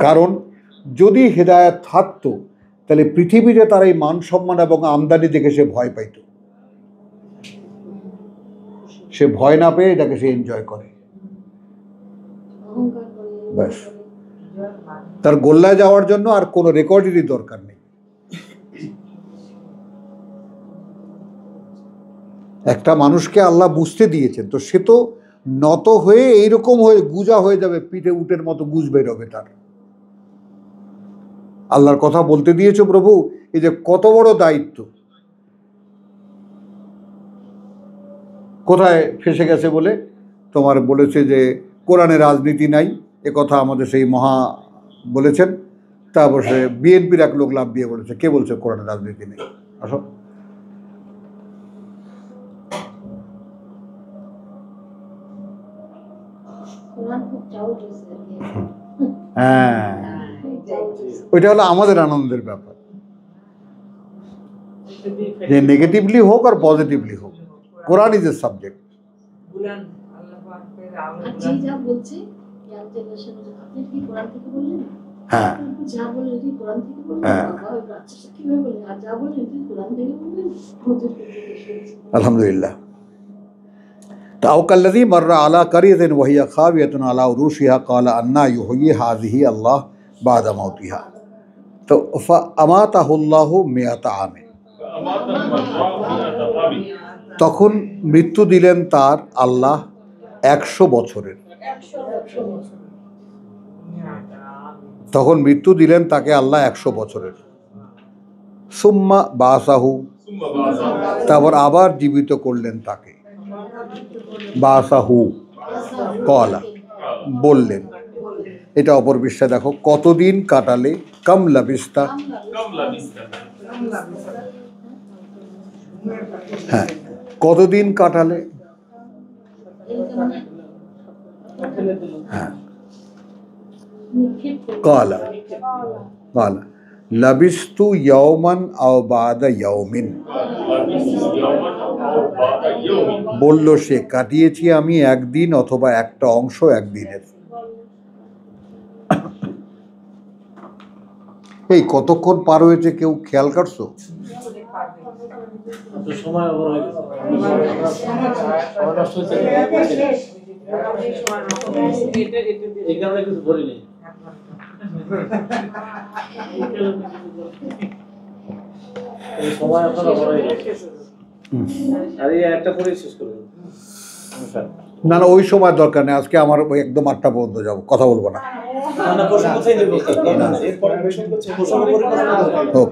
কারণ যদি হেদায়েত থাকতো, তাহলে পৃথিবীতে তার এই মান সম্মান এবং আমদানি দেখে সে ভয় পাইত। সে ভয় না পেয়ে এটাকে সে এনজয় করে, ব্যাস। তার গোল্লায় যাওয়ার জন্য আর কোনো রেকর্ডেরই দরকার নেই। একটা মানুষকে আল্লাহ বুঝতে দিয়েছেন, তো সে তো নত হয়ে এইরকম হয়ে গুজা হয়ে যাবে, পিঠে উটের মতো গুজ বেরোবে তার। আল্লাহর কথা বলতে দিয়েছো প্রভু, এই যে কত বড় দায়িত্ব। কোথায় ফেসে গেছে বলে তোমার বলেছে যে কোরআনে রাজনীতি নাই, এ কথা আমাদের সেই মহা বলেছেন। তারপর সে বিএনপির এক লোক লাভ দিয়ে বলেছে, কে বলছে কোরআনে রাজনীতি নেই? আসো, হ্যাঁ, ওইটা হলো আমাদের আনন্দের ব্যাপার, যে নেগেটিভলি হোক আর পজিটিভলি হোক, কোরআন ইজ এ সাবজেক্ট। হ্যাঁ, আলহামদুলিল্লাহ। أو كالذي مر على قرية وهي خاوية على عروشها قال أنى يحيي هذه الله بعد موتها তো فأماته الله 100 عام। তখন মৃত্যু দিলেন তার আল্লাহ 100 বছরের। তখন মৃত্যু দিলেন তাকে আল্লাহ 100 বছরের। সুম্মা বাসাহু, তারপর আবার জীবিত করলেন তাকে। বাসাহু কলা, বললেন। এটা অপর পৃষ্ঠা দেখো, কতদিন কাটালে, কাম লাবিস্তা। হ্যাঁ, কতদিন কাটালে। হ্যাঁ, কালা কালা লাবিস্তু ইয়াওমান আও বাদা ইয়াওমিন, বলল সে কাটিয়েছি আমি একদিন অথবা একটা অংশ একদিনের। এই কতক্ষণ পার হয়েছে কেউ খেয়াল করছো? সময় ওভার হয়ে গেছে, সময় নষ্ট হয়েছে, এই কারণে কিছু বলি নেই। সময় আপনার ওভার হয়ে গেছে, আর এই একটা করে শেষ করবেন। না না, ওই সময় দরকার নেই, আজকে আমার ওই একদম 8টা পর্যন্ত যাবো, কথা বলবো না। হোক।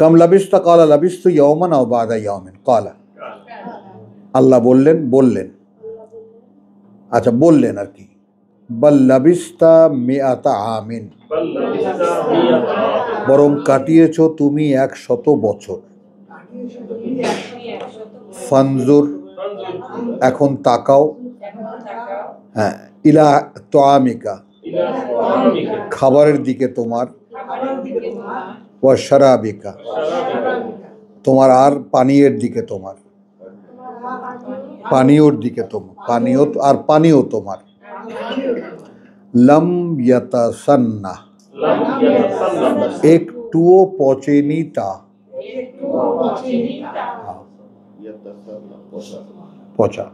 কাম লাবিস্তা কালা লাবিস্তু ইয়াওমান আও বাদা ইয়াওমিন কালা, আল্লাহ বললেন আচ্ছা বললেন আর কি, বাল লাবিস্তা মিআতা আমিন, বরং কাটিয়েছ তুমি 100 বছর। ফানজুর, এখন তাকাও। হ্যাঁ, ইলা তোয়ামিকা, খাবারের দিকে তোমার। ওয়া শারাবিকা, তোমার আর পানীয়ের দিকে তোমার, পানীয়র দিকে তোমার, পানীয় আর পানীয় তোমার। লাম ইয়াতাসান্না, একটুও পচেনি তা। পচা,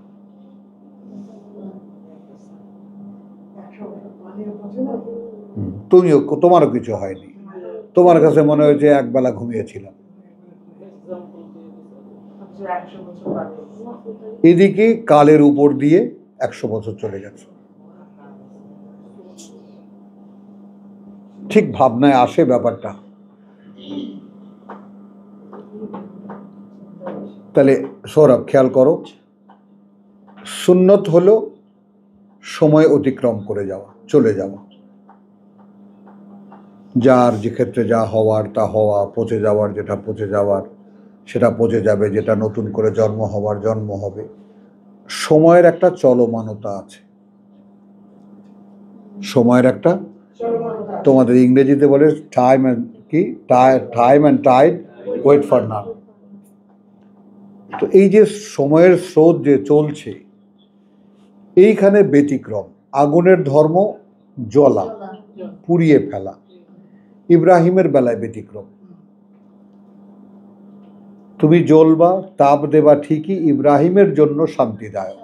তুমিও, তোমারও কিছু হয়নি, তোমার কাছে মনে হয়েছে একবেলা ঘুমিয়েছিলাম। এদিকে কালের উপর দিয়ে 100 বছর চলে গেছে। ঠিক ভাবনায় আসে ব্যাপারটা। তাহলে সৌরভ খেয়াল করো, সুন্নত হলো সময় অতিক্রম করে যাওয়া, চলে যাওয়া, যার যে ক্ষেত্রে যা হওয়ার তা হওয়া, পচে যাওয়ার যেটা পচে যাওয়ার সেটা পচে যাবে, যেটা নতুন করে জন্ম হওয়ার জন্ম হবে। সময়ের একটা চলমানতা আছে, সময়ের একটা, তোমাদের ইংরেজিতে বলে টাইম অ্যান্ড কি, time and tide wait for none. তো এই যে সময়ের স্রোত যে চলছে, এইখানে ব্যতিক্রম। আগুনের ধর্ম জ্বলা, পুড়িয়ে ফেলা। ইব্রাহিমের বেলায় ব্যতিক্রম। তুমি জ্বলবা, তাপ দেবা ঠিকই, ইব্রাহিমের জন্য শান্তিদায়ক।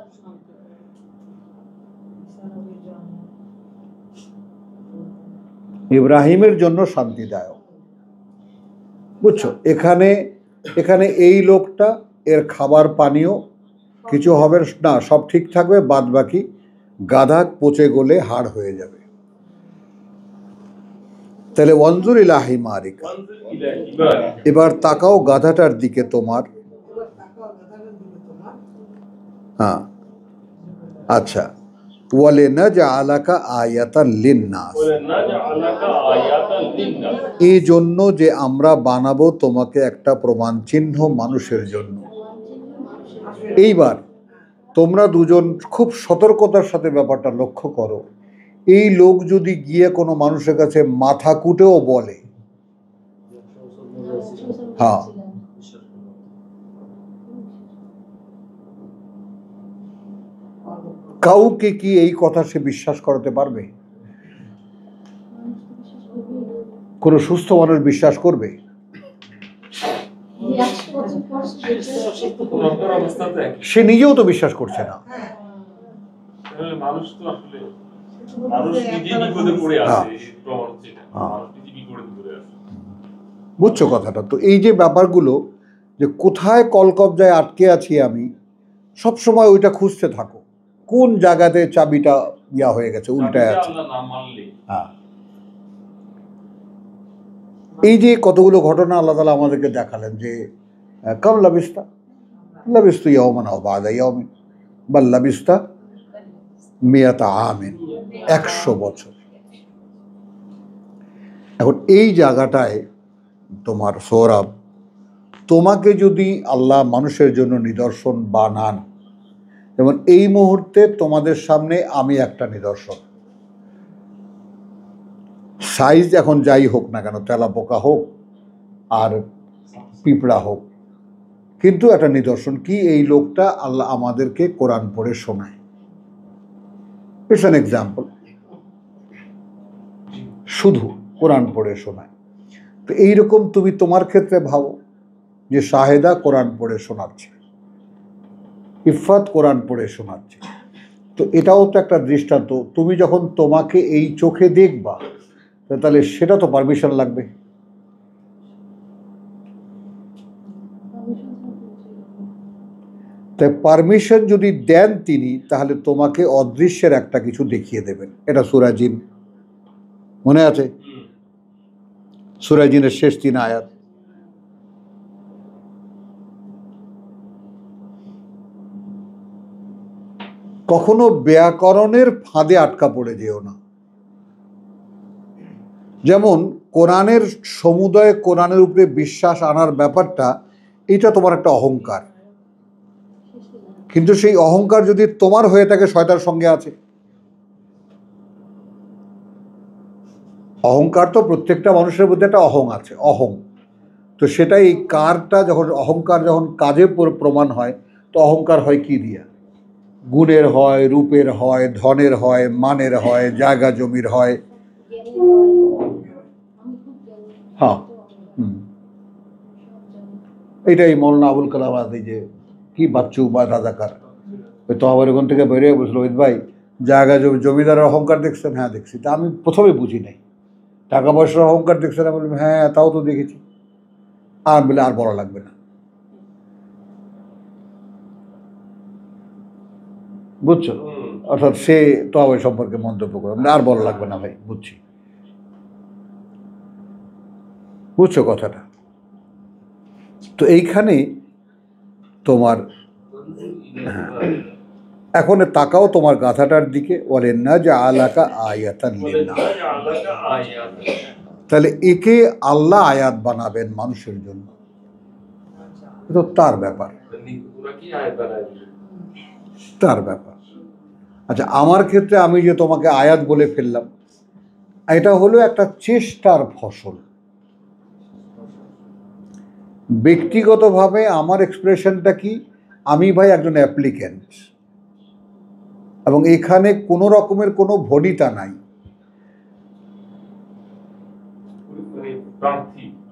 ইব্রাহিমের জন্য শান্তিদায়ক, বুঝছো? এখানে এই লোকটা, এর খাবার পানীয় কিছু হবে না, সব ঠিক থাকবে, বাদ বাকি গাধা পচে গলে হাড় হয়ে যাবে। তাহলে ওয়ানজুর ইলা হিমারিকা, ওয়ানজুর ইলা হিমারিকা, এবার তাকাও গাধাটার দিকে তোমার। হ্যাঁ, আচ্ছা। ওয়ালে নাজআলাকা আয়াতান লিন্নাস, ওয়ালানাজআলাকা আয়াতান লিন্নাস, এই জন্য যে আমরা বানাবো তোমাকে একটা প্রমাণ চিহ্ন মানুষের জন্য। এইবার তোমরা দুজন খুব সতর্কতার সাথে ব্যাপারটা লক্ষ্য করো। এই লোক যদি গিয়ে কোনো মানুষের কাছে মাথা কুটেও বলে, হ্যাঁ, কাউকে কি এই কথা সে বিশ্বাস করাতে পারবে? কোন সুস্থ মানুষ বিশ্বাস করবে? অন্তর অবস্থা তো একই। সে নিজেও তো বিশ্বাস করছে না। তাহলে মানুষ তো আসলে মানুষ নিজেই বিপদে পড়ে আছে, এই প্রমাণ হচ্ছে এটা। মানুষ নিজেই বিপদে পড়ে আছে। বুঝছো কথাটা? তো এই যে ব্যাপারগুলো, যে কোথায় কলকবজায় আটকে আছি আমি, সব সময় ওইটা খুঁজতে থাকো, কোন জায়গাতে চাবিটা ইয়া হয়ে গেছে, উল্টায় আছে। আল্লাহ না মানলে হ্যাঁ, এই যে কতগুলো ঘটনা আল্লাহ তাআলা আমাদেরকে দেখালেন যে কাম লাবিস্তা, লাবিস্তু ইয়াওমান আও বা'দা ইয়াওমিন বাল লাবিস্তা মিয়াতা আমিন, 100 বছর। এখন এই জায়গাটায় তোমার সৌরভ, তোমাকে যদি আল্লাহ মানুষের জন্য নিদর্শন বানান, যেমন এই মুহূর্তে তোমাদের সামনে আমি একটা নিদর্শন, সাইজ এখন যাই হোক না কেন, তেলাপোকা হোক আর পিঁপড়া হোক, কিন্তু একটা নিদর্শন কি, এই লোকটা আল্লাহ আমাদেরকে কোরআন পড়ে শোনায়। ইটস অ্যান এক্সাম্পল, শুধু কোরআন পড়ে শোনায়। তো এইরকম তুমি তোমার ক্ষেত্রে ভাবো যে শাহেদা কোরআন পড়ে শোনাচ্ছে, ইফাত কোরআন পড়ে শোনাচ্ছে, তো এটাও তো একটা দৃষ্টান্ত। তুমি যখন তোমাকে এই চোখে দেখবা, তাহলে সেটা তো পারমিশন লাগবে। তাই পারমিশন যদি দেন তিনি, তাহলে তোমাকে অদৃশ্যের একটা কিছু দেখিয়ে দেবেন। এটা সূরা জিন, মনে আছে? সূরা জিনের শেষ 3 আয়াত। কখনো ব্যাকরণের ফাঁদে আটকা পড়ে যেও না। যেমন কোরআনের সমুদয়, কোরআনের উপরে বিশ্বাস আনার ব্যাপারটা, এটা তোমার একটা অহংকার, কিন্তু সেই অহংকার যদি তোমার হয়ে থাকে, শয়তানের সঙ্গে আছে। অহংকার তো প্রত্যেকটা মানুষের মধ্যে একটা অহং আছে, অহং। তো সেটা এই কারটা যখন, অহংকার যখন কাজে প্রমাণ হয়, তো অহংকার হয় কি দিয়া? গুণের হয়, রূপের হয়, ধনের হয়, মানের হয়, জায়গা জমির হয়। হ্যাঁ, এটাই মৌলানা আবুল কালাম আজাদ, যে কি বাচ্চু বা রাজাকার, ওই তো আবার ওখান থেকে বেরিয়ে বসলো, ওই ভাই জায়গা জমিদারের অহংকার দেখছেন? হ্যাঁ দেখছি। তা আমি প্রথমে বুঝি নাই। টাকা পয়সার অহংকার দেখছেন? আমি বললাম হ্যাঁ, তাও তো দেখেছি। আর বলে আর বলা লাগবে না, বুঝছো? অর্থাৎ সে তো আবার সম্পর্কে মন্তব্য করে, আর বলা লাগবে না ভাই, বুঝছি। বুঝছো কথাটা? তো এইখানে তোমার, এখন তাকাও তোমার গাধাটার দিকে, বলেন না যে আলাকা আয়াতান লিন্নাস, তাহলে একে আল্লাহ আয়াত বানাবেন মানুষের জন্য, তো তার ব্যাপার, তার ব্যাপার। আচ্ছা, আমার ক্ষেত্রে আমি যে তোমাকে আয়াত বলে ফেললাম, এটা হলো একটা চেষ্টার ফসল। ব্যক্তিগতভাবে আমার এক্সপ্রেশনটা কি, আমি ভাই একজন অ্যাপ্লিক্যান্ট, এবং এখানে কোনো রকমের কোনো ভনিতা নাই,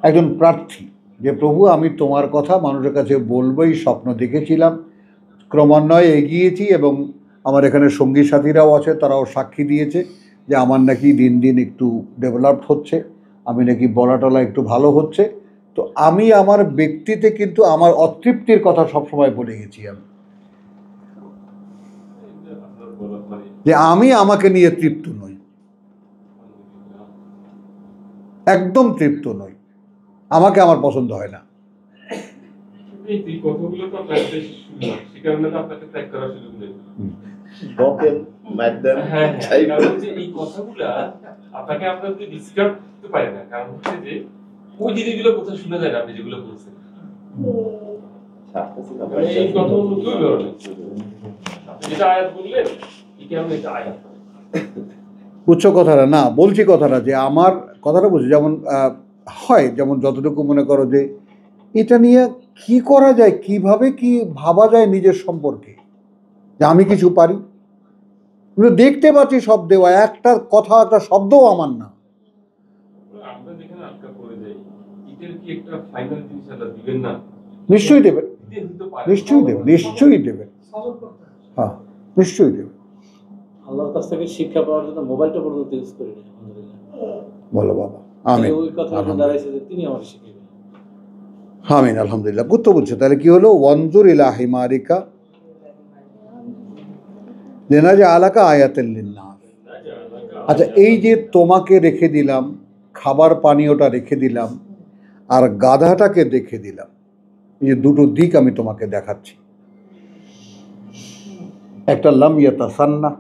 একজন প্রার্থী, যে প্রভু আমি তোমার কথা মানুষের কাছে বলবোই স্বপ্ন দেখেছিলাম, ক্রমান্বয়ে এগিয়েছি, এবং আমার এখানে সঙ্গী সাথীরাও আছে, তারাও সাক্ষী দিয়েছে যে আমার নাকি দিন দিন একটু ডেভেলপড হচ্ছে, আমি নাকি বলা টলা একটু ভালো হচ্ছে। তো আমি আমার ব্যক্তিতে কিন্তু আমার অতৃপ্তির কথা সবসময় বলে গেছি, আমি যে আমি আমাকে নিয়ে তৃপ্ত নই। একদম তৃপ্ত নই, আমাকে আমার পছন্দ হয় না। এই কথাগুলো তো আপনার কাছে শুনলাম, সে কারণে তো আপনাকে ত্যাগ করার সুযোগ নেই। বকেন মাইদেন হ্যাঁ হ্যাঁ, কারণ হচ্ছে এই কথাগুলা আপনাকে আমরা যদি ডিসকার্ড করতে পারি না, কারণ হচ্ছে যে ওই জিনিসগুলো কোথাও শুনে যায় না আপনি যেগুলো বলছেন। এই কথা অন্য কেউ বেরো না। আপনি যেটা আয়াত বললেন, এই কারণে এটা আয়াত। উচ্চ কথাটা না, বলছি কথাটা যে আমার কথাটা বুঝি, যেমন হয়, যেমন যতটুকু মনে করো যে এটা নিয়ে কি করা যায়, কিভাবে কি ভাবা যায় নিজের সম্পর্কে, যে আমি কিছু পারি। কিন্তু দেখতে পাচ্ছি সব দেওয়া, একটা কথা একটা শব্দও আমার না। আমরা যেখানে আটকা পড়ে যাই, এটার কি একটা ফাইনাল জিনিস আল্লাহ দিবেন না? নিশ্চয়ই দেবেন, দিতে হতে পারে। নিশ্চয়ই দেবেন, নিশ্চয়ই দেবেন, হ্যাঁ নিশ্চয়ই দেবেন। আল্লাহর কাছ থেকে শিক্ষা পাওয়ার জন্য মোবাইলটা পর্যন্ত ইউজ করি না, আলহামদুলিল্লাহ। বলো বাবা, আমিন, ওই কথা দাঁড়াইছে যে তিনি আমার শিখিয়েছেন। আমিন, আলহামদুলিল্লাহ। বুঝতে বলছে তাহলে কি হলো, ওয়ানজুর ইলা হিমারিকা লিনাজা আলাকা আয়াতাল লিন্নাস। আচ্ছা, এই যে তোমাকে রেখে দিলাম, খাবার পানীয়টা রেখে দিলাম, আর গাধাটাকে রেখে দিলাম, এই যে দুটো দিক আমি তোমাকে দেখাচ্ছি। একটা লাম ইয়াতাসান্না,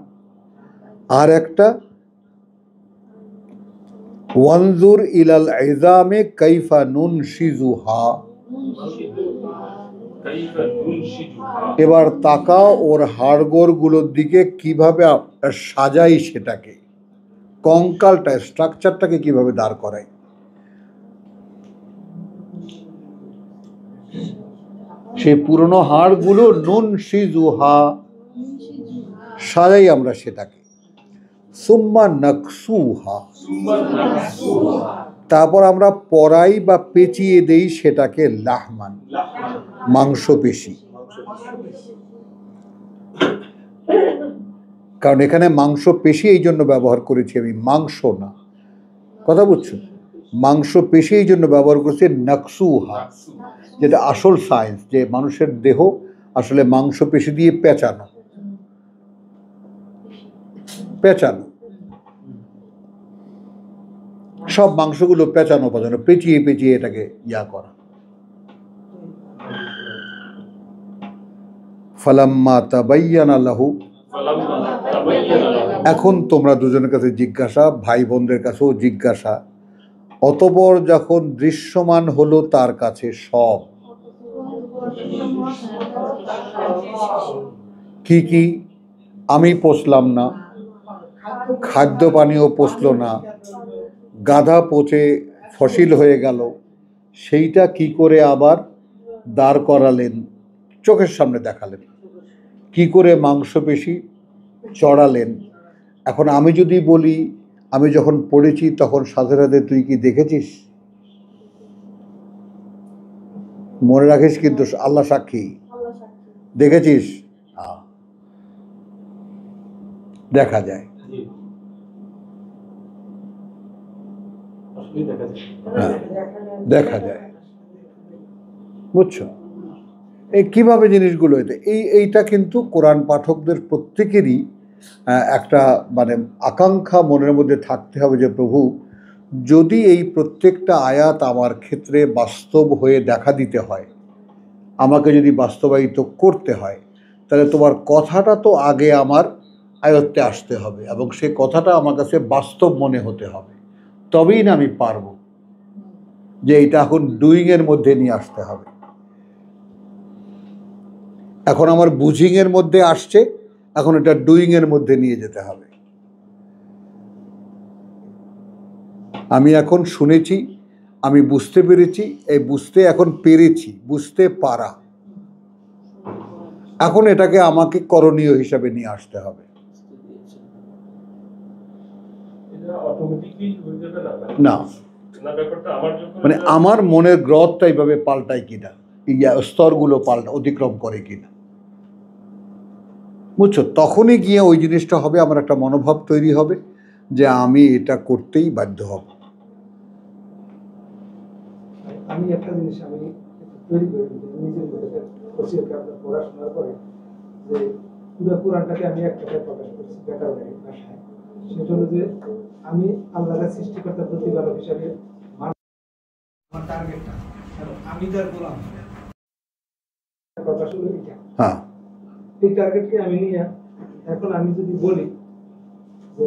আর একটা ওয়ানজুর ইলাল ইজামে কাইফা নুনশিজুহা। এবার তাকাও ওর হাড়গোড়গুলোর দিকে, কিভাবে সাজাই সেটাকে, কঙ্কালটা, স্ট্রাকচারটাকে কিভাবে দাঁড় করাই। সেই পুরনো হাড়গুলো নুনশিজুহা, সাজাই আমরা সেটাকে। সুম্মা নাকসুহা, তারপর আমরা পরাই বা পেঁচিয়ে দেই সেটাকে লাহমান, মাংসপেশি। কারণ এখানে মাংসপেশি এই জন্য ব্যবহার করেছি আমি, মাংস না, কথা বুঝছো? মাংসপেশি এই জন্য ব্যবহার করেছি নাকসুহা, যেটা আসল সায়েন্স, যে মানুষের দেহ আসলে মাংসপেশি দিয়ে পেঁচানো, পেঁচানো, সব মাংসগুলো পেঁচানো, পেঁচিয়ে পেঁচিয়ে এটাকে ইয়া করা। ফালাম্মা তাবায়্যানা লাহু, এখন তোমরা দুজনের কাছে জিজ্ঞাসা, ভাই বোনদের কাছেও জিজ্ঞাসা, অতঃপর যখন দৃশ্যমান হলো তার কাছে সব, কি কি আমি পোষলাম না, খাদ্য পানীয় পোষল না, গাধা পচে ফসিল হয়ে গেল, সেইটা কি করে আবার দাঁড় করালেন, চোখের সামনে দেখালেন, কি করে মাংসপেশি চড়ালেন। এখন আমি যদি বলি, আমি যখন পড়েছি তখন সাথে সাথে তুই কি দেখেছিস? মনে রাখিস কিন্তু, আল্লাহ সাক্ষী, দেখেছিস? দেখা যায়, দেখা যায়, বুঝছো? এই কিভাবে জিনিসগুলো এইটা কিন্তু কোরআন পাঠকদের প্রত্যেকেরই একটা মানে আকাঙ্ক্ষা মনের মধ্যে থাকতে হবে, যে প্রভু যদি এই প্রত্যেকটা আয়াত আমার ক্ষেত্রে বাস্তব হয়ে দেখা দিতে হয়, আমাকে যদি বাস্তবায়িত করতে হয়, তাহলে তোমার কথাটা তো আগে আমার আয়ত্তে আসতে হবে, এবং সে কথাটা আমার কাছে বাস্তব মনে হতে হবে, তবেই না আমি পারবো যে এটা এখন ডুইংয়ের মধ্যে নিয়ে আসতে হবে। এখন আমার বুঝিংয়ের মধ্যে আসছে, এখন এটা ডুইংয়ের মধ্যে নিয়ে যেতে হবে। আমি এখন শুনেছি, আমি বুঝতে পেরেছি, এই বুঝতে এখন পেরেছি, বুঝতে পারা, এখন এটাকে আমাকে করণীয় হিসাবে নিয়ে আসতে হবে। না, মানে আমার মনের গ্রহটা এইভাবে পাল্টায় কিনা, স্তরগুলো অতিক্রম করে কিনা, বুঝছো? তখনই গিয়ে ওই জিনিসটা হবে, আমার একটা মনোভাব তৈরি হবে যে আমি এটা করতেই বাধ্য হব। আমি একটা জিনিস আমি তৈরি করে নিজের আপনার পড়াশোনার পরে, যে পুরো কোরআনটাকে আমি এক কথায় প্রকাশ করছি ব্যাকরণের ভাষায়, সেটা হলো যে আমি আল্লাহর সৃষ্টিকর্তা প্রতিপালক হিসাবে আমার টার্গেটটা এবং আমি তার গোলাম প্রকাশ হলো এটা। হ্যাঁ এই টার্গেটকে আমি নিয়ে এখন আমি যদি বলি যে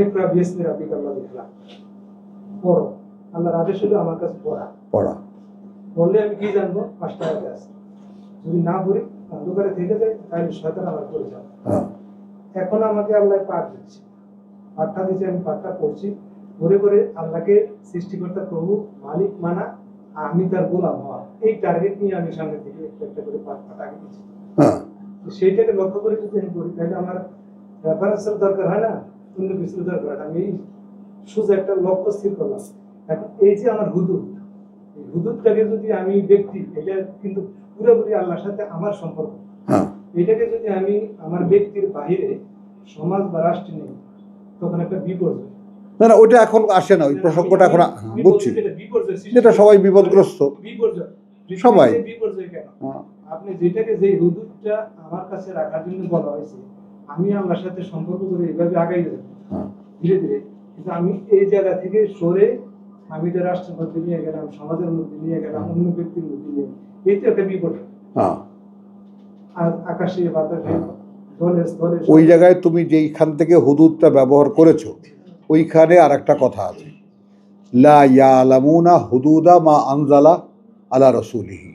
ইকরা বিসমি রাব্বিকাল লাযী খালাক, পড়ো, আল্লাহর আদেশ হলো আমার কাছে পড়া, পড়া। বললে আমি কি জানবো? 5টা আয়াত আছে, যদি না পড়ি অন্ধকারে থেকে যায় তাহলে শয়তান আমার করে যাবে। হ্যাঁ এখন আমাকে আল্লাহ পাঠ দিচ্ছে, পাঠটা দিচ্ছে, আমি পাঠটা পড়ছি, পড়ে পড়ে আল্লাহকে সৃষ্টিকর্তা প্রভু মালিক মানা, আমি তার গোলাম হওয়া, এই টার্গেট নিয়ে আমি সামনে থেকে একটা একটা করে পাঠ আগে দিচ্ছি। হ্যাঁ তো সেইটাকে লক্ষ্য করে যদি আমি করি তাহলে আমার রেফারেন্সের দরকার হয় না, অন্য কিছুর দরকার হয় না। আমি সোজা একটা লক্ষ্য স্থির করলাম। এখন এই যে আমার হুদুদ, এই হুদুদটাকে যদি আমি ব্যক্তি, এটা কিন্তু পুরোপুরি আল্লাহর সাথে আমার সম্পর্ক, হ্যাঁ এটাকে যদি আমি আমার ব্যক্তির বাহিরে সমাজ বা রাষ্ট্রে নেই, তখন একটা বিপর্যয়। না না, ওইটা এখন আসে না, ওই প্রসঙ্গটা এখন আমি বুঝছি, বলছি যেটা বিপর্যয় সৃষ্টি যেটা করে। সবাই বিপদগ্রস্ত। বিপর্যয় সবাই। পৃথিবীতে বিপর্যয় কেন? হ্যাঁ, আপনি যেটাকে যে হুদুদটা আমার কাছে রাখার জন্য বলা হয়েছে, আমি আল্লাহর সাথে সম্পর্ক করে এইভাবে আগাই যাব হ্যাঁ, ধীরে ধীরে, কিন্তু আমি এই জায়গা থেকে সরে আমি এটা রাষ্ট্রের মধ্যে নিয়ে গেলাম, সমাজের মধ্যে নিয়ে গেলাম, অন্য ব্যক্তির মধ্যে নিয়ে গেলাম, এই তো একটা বিপর্যয়। হ্যাঁ। আর আকাশে বাতাসে জলে স্থলে ওই জায়গায় তুমি যেইখান থেকে হুদুদটা ব্যবহার করেছো ওইখানে আর একটা কথা আছে, লা ইয়ালামুনা হুদুদা মা আনজালা আলা রাসূলিহি।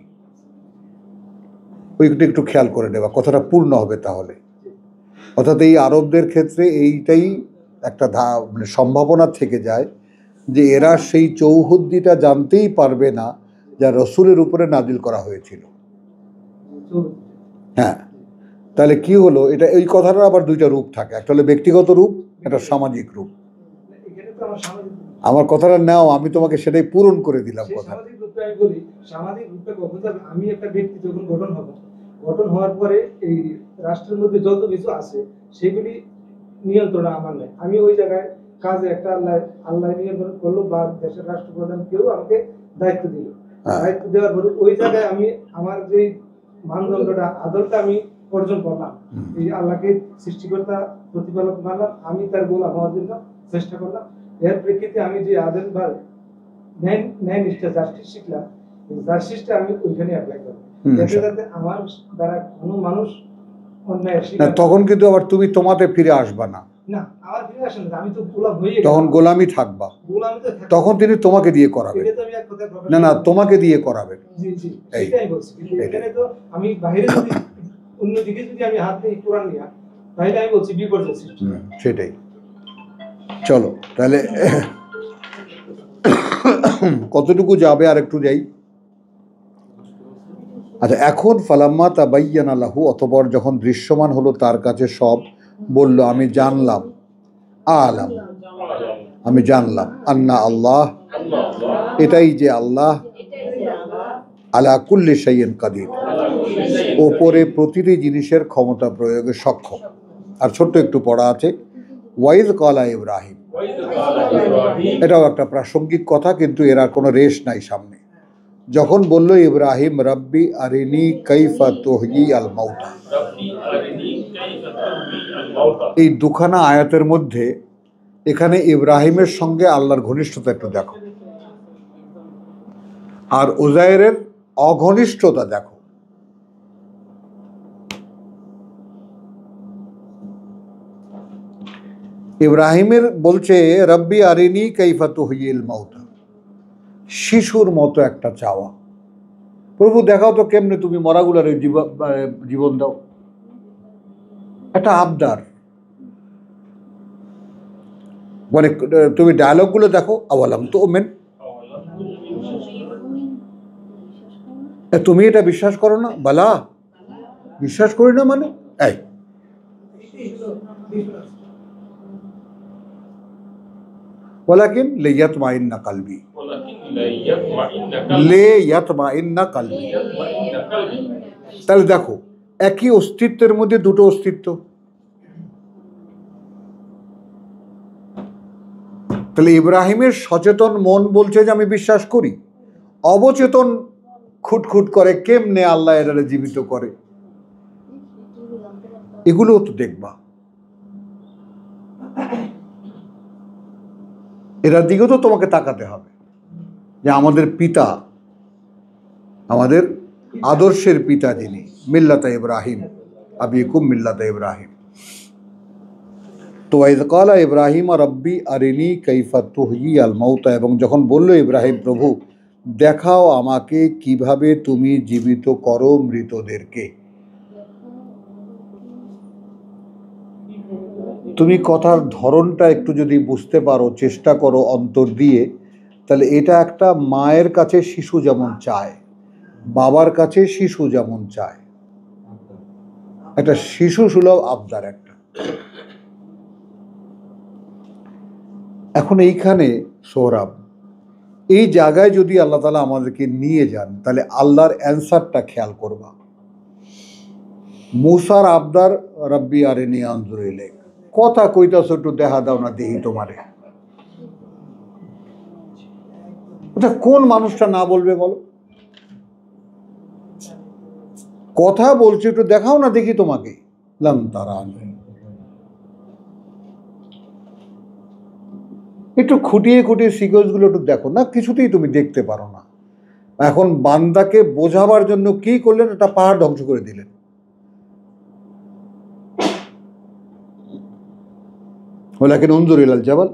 ওইটা একটু খেয়াল করে নেবা, কথাটা পূর্ণ হবে তাহলে। অর্থাৎ এই আরবদের ক্ষেত্রে এইটাই একটা মানে সম্ভাবনা থেকে যায় যে এরা সেই চৌহদ্দিটা জানতেই পারবে না যা রসুলের উপরে নাজিল করা হয়েছিল। হ্যাঁ, তাহলে কি হলো, এটা এই কথাটার আবার দুইটা রূপ থাকে, একটা হলো ব্যক্তিগত রূপ, একটা সামাজিক রূপ। এখানে তো আমার সামাজিক আমার কথাটা নাও, আমি তোমাকে সেটাই পূরণ করে দিলাম সেই কথা। সামাজিক রূপটা আমি বলি, সামাজিক রূপটা কখন যাবে? আমি একটা ব্যক্তি যখন গঠন হব, গঠন হওয়ার পরে এই রাষ্ট্রের মধ্যে যত কিছু আছে সেগুলি নিয়ন্ত্রণ আমার নেই। আমি ওই জায়গায় কাজে একটা আল্লাহ নিয়ন্ত্রণ করলো, বা দেশের রাষ্ট্রপ্রধান কেউ আমাকে দায়িত্ব দিল, হ্যাঁ। দায়িত্ব দেওয়ার পরে ওই জায়গায় আমি আমার যে মানদণ্ডটা আদলটা আমি অর্জন করলাম, এই আল্লাহকে সৃষ্টিকর্তা প্রতিপালক মানলাম, আমি তার গোলাম হওয়ার জন্য চেষ্টা করলাম। এর প্রেক্ষিতে আমি যে আদেল বা ন্যায় নিষ্ঠা জাস্টিস শিখলাম, এই জাস্টিসটা আমি ওইখানে অ্যাপ্লাই করবো, যাতে আমার দ্বারা কোনো মানুষ অন্যায় না, শিকার তখন কিন্তু আবার তুমি তোমাতে ফিরে আসবা না, না, আমার ফিরে আসে না, আমি তো গোলাম হয়ে তখন গোলামি থাকবা, গোলামি তো থাকবে। তখন তিনি তোমাকে দিয়ে করাবেন। এটা তো আমি এক কথায় প্রকাশ না না, করলাম। তোমাকে দিয়ে করাবেন। জি জি, এই। সেটাই বলছি। কিন্তু এইটাই। এখানে তো আমি বাইরে যদি অন্যদিকে যদি আমি হাত দিই কোরআন নিয়ে, তাহলে আমি বলছি বিপর্যয় সৃষ্টি। সেটাই। চলো তাহলে কতটুকু যাবে আর একটু যাই। আচ্ছা, এখন ফালাম্মা তাবায়্যানা লাহু, অতঃপর যখন দৃশ্যমান হলো তার কাছে সব, বলল আমি জানলাম, আলাম আমি জানলাম, আন্না আল্লাহ, এটাই যে আল্লাহ, আলা কুল্লি শাইইন কাদির, ওপরে প্রতিটি জিনিসের ক্ষমতা প্রয়োগে সক্ষম। আর ছোট্ট একটু পড়া আছে, ওয়াইজ কালা ইব্রাহিম, এটাও একটা প্রাসঙ্গিক কথা, কিন্তু এর আর কোনো রেশ নাই সামনে। যখন বলল ইব্রাহিম, রব্বি আরিনি কাইফা তুহয়ি আল মাউতা, এই দুখানা আয়াতের মধ্যে এখানে ইব্রাহিমের সঙ্গে আল্লাহর ঘনিষ্ঠতা একটু দেখো, আর উজাইরের অঘনিষ্ঠতা দেখো। ইব্রাহিমের বলছে রব্বি আরিনি কাইফা তুহয়িল মাউতা, শিশুর মতো একটা চাওয়া, প্রভু দেখাও তো কেমনে তুমি মরাগুলার জীবন দাও, একটা আবদার। মানে তুমি ডায়লগগুলো দেখো, আওয়ালাম তো ওমেন, তুমি এটা বিশ্বাস করো না? বালা, বিশ্বাস করি না মানে এই ওয়ালাকিন লিয়াতমাইন্না কলবি, লিয়াতমাইন্না কলবি। তাহলে দেখো, একই অস্তিত্বের মধ্যে দুটো অস্তিত্ব। তাহলে ইব্রাহিমের সচেতন মন বলছে যে আমি বিশ্বাস করি, অবচেতন খুটখুট করে কেমনে আল্লাহ এটারে জীবিত করে, এগুলোও তো দেখবা। এটার দিকেও তো তোমাকে তাকাতে হবে। যে আমাদের পিতা, আমাদের আদর্শের পিতা যিনি, মিল্লাতা ইব্রাহিম, আবিকুম মিল্লাতা ইব্রাহিম। তো ওয়াইজ ক্বালা ইব্রাহিম রব্বি আরিনি কাইফা তুহয়ি আল মাউতা, এবং যখন বলল ইব্রাহিম, প্রভু দেখাও আমাকে কিভাবে তুমি জীবিত করো মৃতদেরকে। তুমি কথার ধরনটা একটু যদি বুঝতে পারো, চেষ্টা করো অন্তর দিয়ে, তাহলে এটা একটা মায়ের কাছে শিশু যেমন চায়, বাবার কাছে শিশু যেমন চায়, একটা শিশু সুলভ আবদার একটা। এখন এইখানে সোহরাব, এই জায়গায় যদি আল্লাহ তাআলা আমাদেরকে নিয়ে যান, তাহলে আল্লাহর অ্যান্সারটা খেয়াল করবা। মুসার আবদার, রব্বি আরিনি আনজুর ইলাইক, কথা কইতাছ একটু দেখা দাও না দেখি তোমারে। ওটা কোন মানুষটা না বলবে বলো? কথা বলছে, একটু দেখাও না দেখি তোমাকে। লাম তারানি, একটু খুঁটিয়ে খুঁটিয়ে সিকোয়েন্সগুলো একটু দেখো না, কিছুতেই তুমি দেখতে পারো না। এখন বান্দাকে বোঝাবার জন্য কি করলেন, একটা পাহাড় ধ্বংস করে দিলেন। ওয়ালাকিন উনজুর ইলাল জাবাল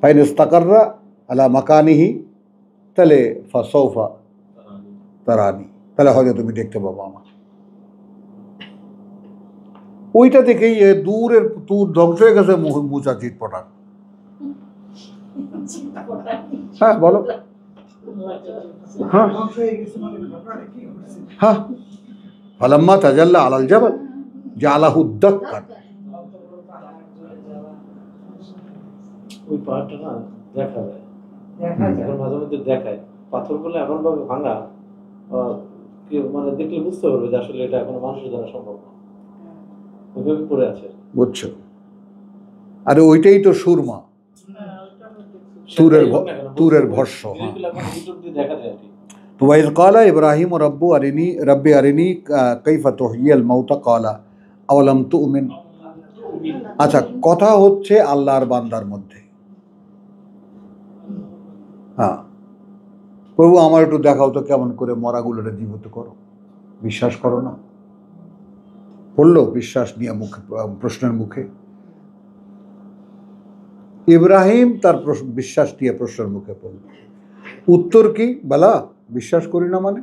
ফাইন ইস্তাকাররা আলা মাকানিহি, তাহলে ফাসাউফা তারানি, তাহলে হয়তো তুমি দেখতে পাবো আমার। ওইটা দেখেই দূরের তুর ধ্বংস হয়ে গেছে, মুচা চিটপটা। হ্যাঁ বলো। হ্যাঁ হ্যাঁ, ফালাম্মা তাজাল্লা আলাল জাবাল জালাহু দাক্কান। ওই পাহাড়টা না দেখা যায়, এখন মাঝে মধ্যে দেখায় পাথরগুলো এমন ভাবে ভাঙা, মানে দেখলে বুঝতে পারবে যে আসলে এটা এখনো মানুষের দ্বারা সম্ভব না, ওইভাবে পড়ে আছে। বুঝছো? আরে ওইটাই তো সুরমা, তুরের ভস্য। দেখা যায় আর কি। তো ওয়াইজ ক্বালা ইব্রাহিম রব্বি আরিনি কাইফা তুহয়ি আল মাউতা ক্বালা আওয়ালাম তুমিন। আচ্ছা, কথা হচ্ছে আল্লাহর বান্দার মধ্যে। হ্যাঁ, প্রভু আমার একটু দেখাও তো কেমন করে মরাগুলোরে জীবিত করো। বিশ্বাস করো না? বললো বিশ্বাস নিয়ে মুখে, প্রশ্নের মুখে। ইব্রাহিম তার বিশ্বাস নিয়ে প্রশ্নের মুখে পড়ল। উত্তর কি? বালা, বিশ্বাস করি না মানে?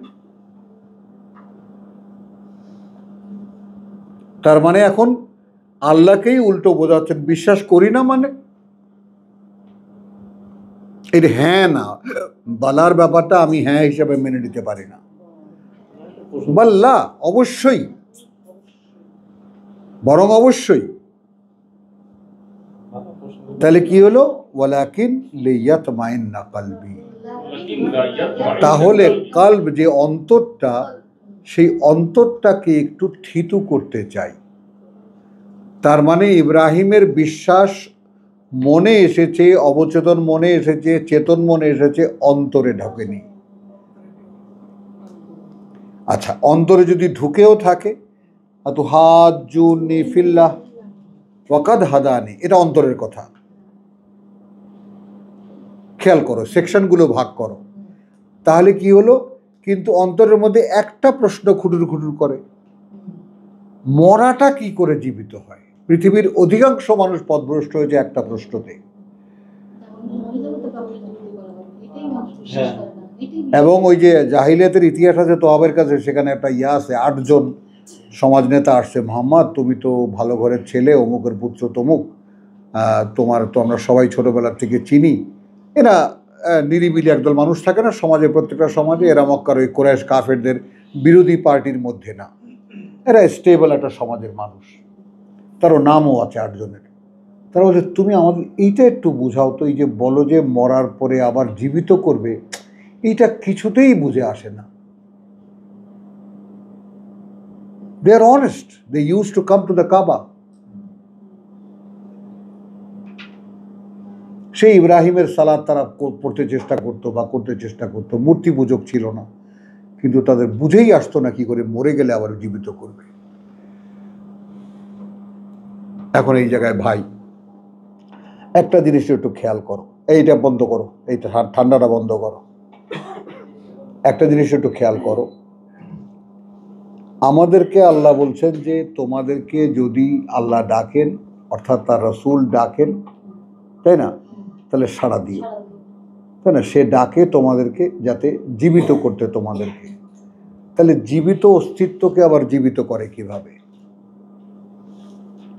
তার মানে এখন আল্লাহকেই উল্টো বোঝাচ্ছেন, বিশ্বাস করি না মানে? এটা হ্যাঁ না, বালার ব্যাপারটা আমি হ্যাঁ হিসাবে মেনে নিতে পারি না। বাল্লা অবশ্যই, বরং অবশ্যই। তাহলে কি হলো? ওয়ালাকিন লিয়াতমাইন্না কলবি, তাহলে কলব যে অন্তরটা, সেই অন্তরটাকে একটু থিতু করতে চাই। তার মানে ইব্রাহিমের বিশ্বাস মনে এসেছে, অবচেতন মনে এসেছে, চেতন মনে এসেছে, অন্তরে ঢোকেনি। আচ্ছা, অন্তরে যদি ঢুকেও থাকে, তো হাজ্জুনি ফিল্লাহ ওয়াকাদ হাদানি, এটা অন্তরের কথা। খেয়াল করো, সেকশনগুলো ভাগ করো। তাহলে কি হলো? কিন্তু অন্তরের মধ্যে একটা প্রশ্ন খুটুর খুটুর করে, মরাটা কি করে জীবিত হয়? পৃথিবীর অধিকাংশ মানুষ পথভ্রষ্ট হয়েছে একটা প্রশ্নতে। এবং ওই যে জাহিলিয়াতের ইতিহাস আছে তোয়াবের কাছে, সেখানে একটা ইয়া আছে, 8 জন সমাজ নেতা আসছে, মোহাম্মদ তুমি তো ভালো ঘরের ছেলে, অমুকের পুত্র তমুক, তোমার তো আমরা সবাই ছোটবেলার থেকে চিনি। এরা নিরিবিলি একদল মানুষ থাকে না সমাজে, প্রত্যেকটা সমাজে। এরা মক্কার ওই কুরাইশ কাফেরদের বিরোধী পার্টির মধ্যে না, এরা স্টেবল একটা সমাজের মানুষ। তারও নামও আছে 8 জনের। তারা বলছে তুমি আমাদের এইটা একটু বুঝাও তো, এই যে বলো যে মরার পরে আবার জীবিত করবে, এইটা কিছুতেই বুঝে আসে না। They are honest. They used to come to the Kaaba. সেই ইব্রাহিমের সালাত তারা পড়তে চেষ্টা করতো বা করতে চেষ্টা করতো, মূর্তি পূজক ছিল না, কিন্তু তাদের বুঝেই আসতো না কি করে মরে গেলে আবার জীবিত করবে। এখন এই জায়গায় ভাই একটা জিনিস একটু খেয়াল করো, এইটা বন্ধ করো, এইটা ঠান্ডাটা বন্ধ করো। একটা জিনিস একটু খেয়াল করো, আমাদেরকে আল্লাহ বলছেন যে তোমাদেরকে যদি আল্লাহ ডাকেন, অর্থাৎ তার রাসূল ডাকেন, তাই না, তাহলে সাড়া দিও, তাই না? সে ডাকে তোমাদেরকে যাতে জীবিত করতে তোমাদেরকে। তাহলে জীবিত অস্তিত্বকে আবার জীবিত করে কিভাবে?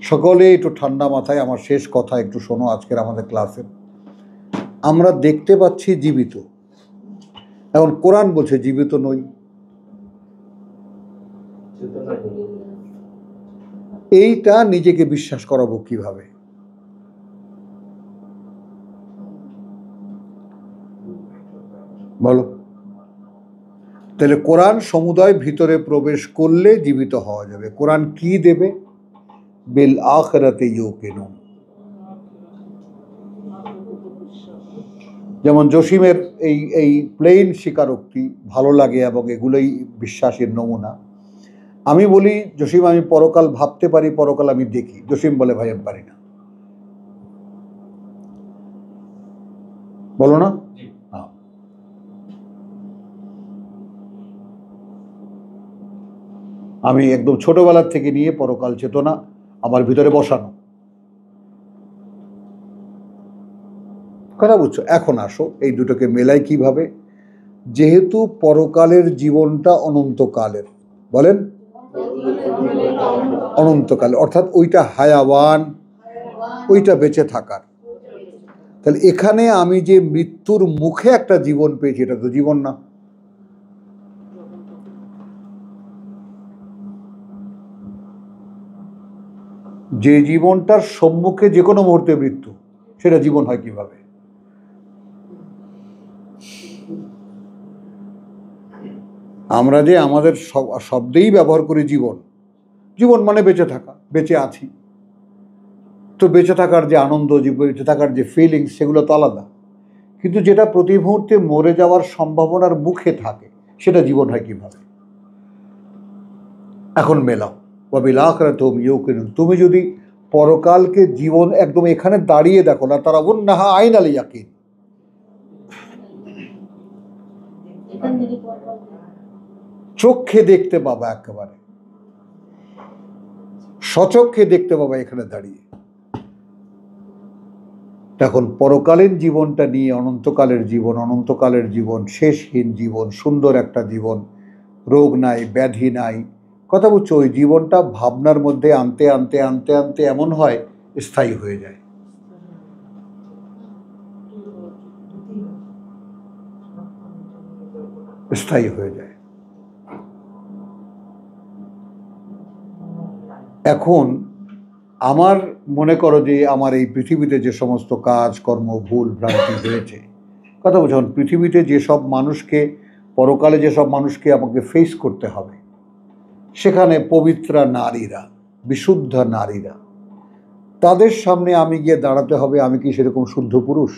সকলে একটু ঠান্ডা মাথায় আমার শেষ কথা একটু শোনো আজকের আমাদের ক্লাসে। আমরা দেখতে পাচ্ছি জীবিত, এখন কোরআন বলছে জীবিত নই। এইটা নিজেকে বিশ্বাস করাবো কিভাবে? বলো। তাহলে কোরআন সমুদায় ভিতরে প্রবেশ করলে জীবিত হওয়া যাবে। কোরআন কি দেবে? বিল আখিরাতি ইউকিনুন। যেমন জসিমের এই প্লেন স্বীকারোক্তি ভালো লাগে এবং এগুলোই বিশ্বাসের নমুনা। আমি বলি, জসিম আমি পরকাল ভাবতে পারি, পরকাল আমি দেখি। জসিম বলে ভাই আমি পারি না। বলো না? হ্যাঁ। আমি একদম ছোটবেলার থেকে নিয়ে পরকাল চেতনা আমার ভিতরে বসানো। কথা বুঝছো? এখন আসো এই দুটোকে মেলাই কিভাবে? যেহেতু পরকালের জীবনটা অনন্তকালের, বলেন অনন্তকাল, অর্থাৎ ওইটা হায়াওয়ান, ওইটা বেঁচে থাকার। তাহলে এখানে আমি যে মৃত্যুর মুখে একটা জীবন পেয়েছি, এটা তো জীবন না। যে জীবনটার সম্মুখে যে কোনো মুহূর্তে মৃত্যু, সেটা জীবন হয় কিভাবে? আমরা যে আমাদের শব্দেই ব্যবহার করি জীবন, জীবন মানে বেঁচে থাকা, বেঁচে আছি। তো বেঁচে থাকার যে আনন্দ, যে বেঁচে থাকার যে ফিলিংস, সেগুলো তো আলাদা। কিন্তু যেটা প্রতি মুহূর্তে মরে যাওয়ার সম্ভাবনার মুখে থাকে, সেটা জীবন হয় কিভাবে? এখন মেলাও। ওয়াবিল আখিরাতি হুম ইউকিনুন। তুমি যদি পরকালকে জীবন একদম এখানে দাঁড়িয়ে দেখো না, তারাউন্নাহা আইনাল ইয়াকিন, চোখে দেখতে পাবা, একেবারে সচক্ষে দেখতে পাবা এখানে দাঁড়িয়ে। এখন পরকালীন জীবনটা নিয়ে অনন্তকালের জীবন, অনন্তকালের জীবন, শেষহীন জীবন, সুন্দর একটা জীবন, রোগ নাই, ব্যাধি নাই। কথা বুঝছো? ওই জীবনটা ভাবনার মধ্যে আনতে আনতে আনতে আনতে এমন হয় স্থায়ী হয়ে যায়। স্থায়ী হয়ে যায়। এখন আমার মনে করো যে আমার এই পৃথিবীতে যে সমস্ত কাজ কর্ম ভুল ভ্রান্তি হয়েছে, কথা বলছি, পৃথিবীতে যেসব মানুষকে, পরকালে যেসব মানুষকে আমাকে ফেস করতে হবে, সেখানে পবিত্রা নারীরা, বিশুদ্ধ নারীরা, তাদের সামনে আমি গিয়ে দাঁড়াতে হবে। আমি কি সেরকম শুদ্ধ পুরুষ?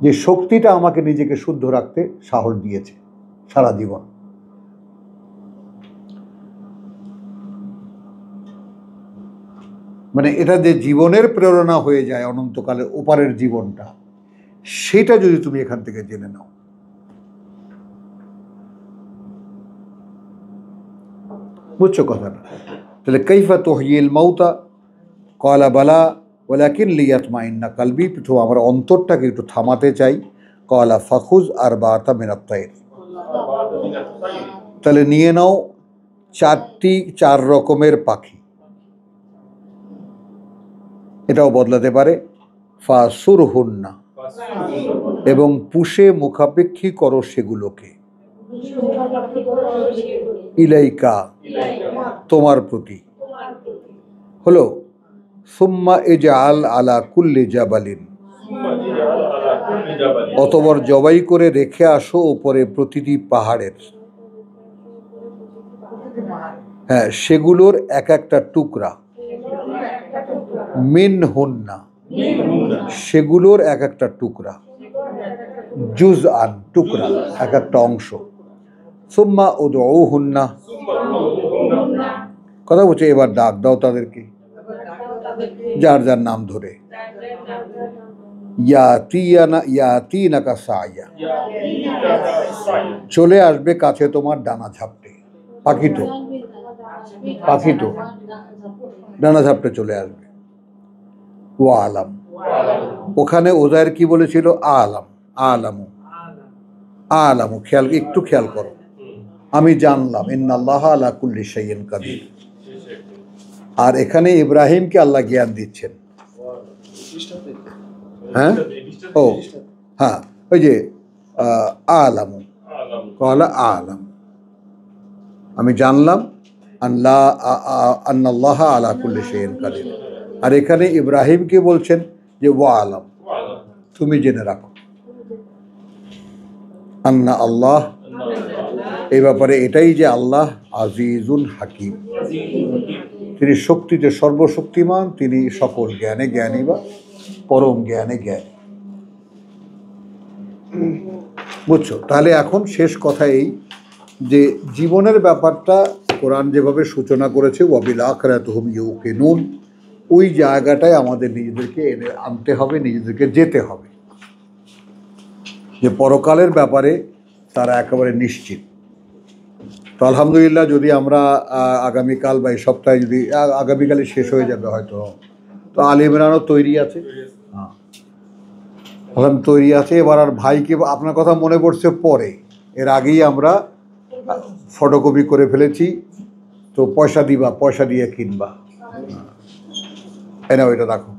যে শক্তিটা আমাকে নিজেকে শুদ্ধ রাখতে সাহস দিয়েছে সারা জীবন। মানে এটা যে জীবনের প্রেরণা হয়ে যায় অনন্তকালের ওপারের জীবনটা, সেটা যদি তুমি এখান থেকে জেনে নাও। বুঝছো কথাটা? তাহলে কাইফা তুহয়িল মাউতা ক্বালা বালা ওয়ালাকিন লিয়াতমাইন্না কলবি, প্রথম আমার অন্তরটাকে একটু থামাতে চাই। ক্বালা ফাখুজ আরবাআতা মিনাত তায়র, তাহলে নিয়ে নাও 4 রকমের পাখি। এটাও বদলাতে পারে। ফাসুরহুন্না, এবং পুষে মুখাপেক্ষী করো সেগুলোকে। ইলাইকা, তোমার প্রতি। হলো সুম্মা ইজআল আলা কুল্লি জাবালিন, অতঃপর জবাই করে রেখে আসো উপরে প্রতিটি পাহাড়ের, হ্যাঁ, সেগুলোর এক একটা টুকরা। মিনহুন্না, সেগুলোর এক একটা টুকরা। জুজআন, টুকরা, এক একটা অংশ। সুম্মা উদউহুন্না, কথা বলছে, এবার ডাক দাও তাদেরকে যার যার নাম ধরে। ইয়াতিনাকা সাইয়া, চলে আসবে কাছে তোমার ডানা ঝাপটে। পাখি তো ডানা ঝাপটে চলে আসবে। ও আলাম, ওখানে ওজায়ের কি বলেছিল? আলামু। একটু খেয়াল করো, আমি জানলাম। ইন্নাল্লাহ আলা কুল্লি শাইইন কাদির। আর এখানে ইব্রাহিমকে আল্লাহ জ্ঞান দিচ্ছেন। হ্যাঁ, ও হ্যাঁ, ওই যে আলামু, কলা আলাম, আমি জানলাম। আন্নাল্লাহ আলা কুল্লি শাইইন কাদির। আর এখানে ইব্রাহিমকে বলছেন যে ওয়া আলাম, তুমি জেনে রাখো। আন্না আল্লাহ, এই ব্যাপারে এটাই যে আল্লাহ আজিজুন হাকিম, তিনি শক্তিতে সর্বশক্তিমান, তিনি সকল জ্ঞানে জ্ঞানী বা পরম জ্ঞানে জ্ঞানী। বুঝছো? তাহলে এখন শেষ কথা এই যে জীবনের ব্যাপারটা কোরআন যেভাবে সূচনা করেছে ওয়াবিল আখিরাতিহুম ইউকিনুন, ওই জায়গাটায় আমাদের নিজেদেরকে এনে আনতে হবে, নিজেদেরকে যেতে হবে যে পরকালের ব্যাপারে তারা একেবারে নিশ্চিত। তো আলহামদুলিল্লাহ, যদি আমরা আগামীকাল বা এই সপ্তাহে, যদি আগামীকালে শেষ হয়ে যাবে হয়তো, তো আলী ইমরানও তৈরি আছে। হ্যাঁ, তৈরি আছে। এবার আর ভাইকে আপনার কথা মনে পড়ছে পরে, এর আগেই আমরা ফটোকপি করে ফেলেছি। তো পয়সা দিয়ে কিনবা, এটা দেখো।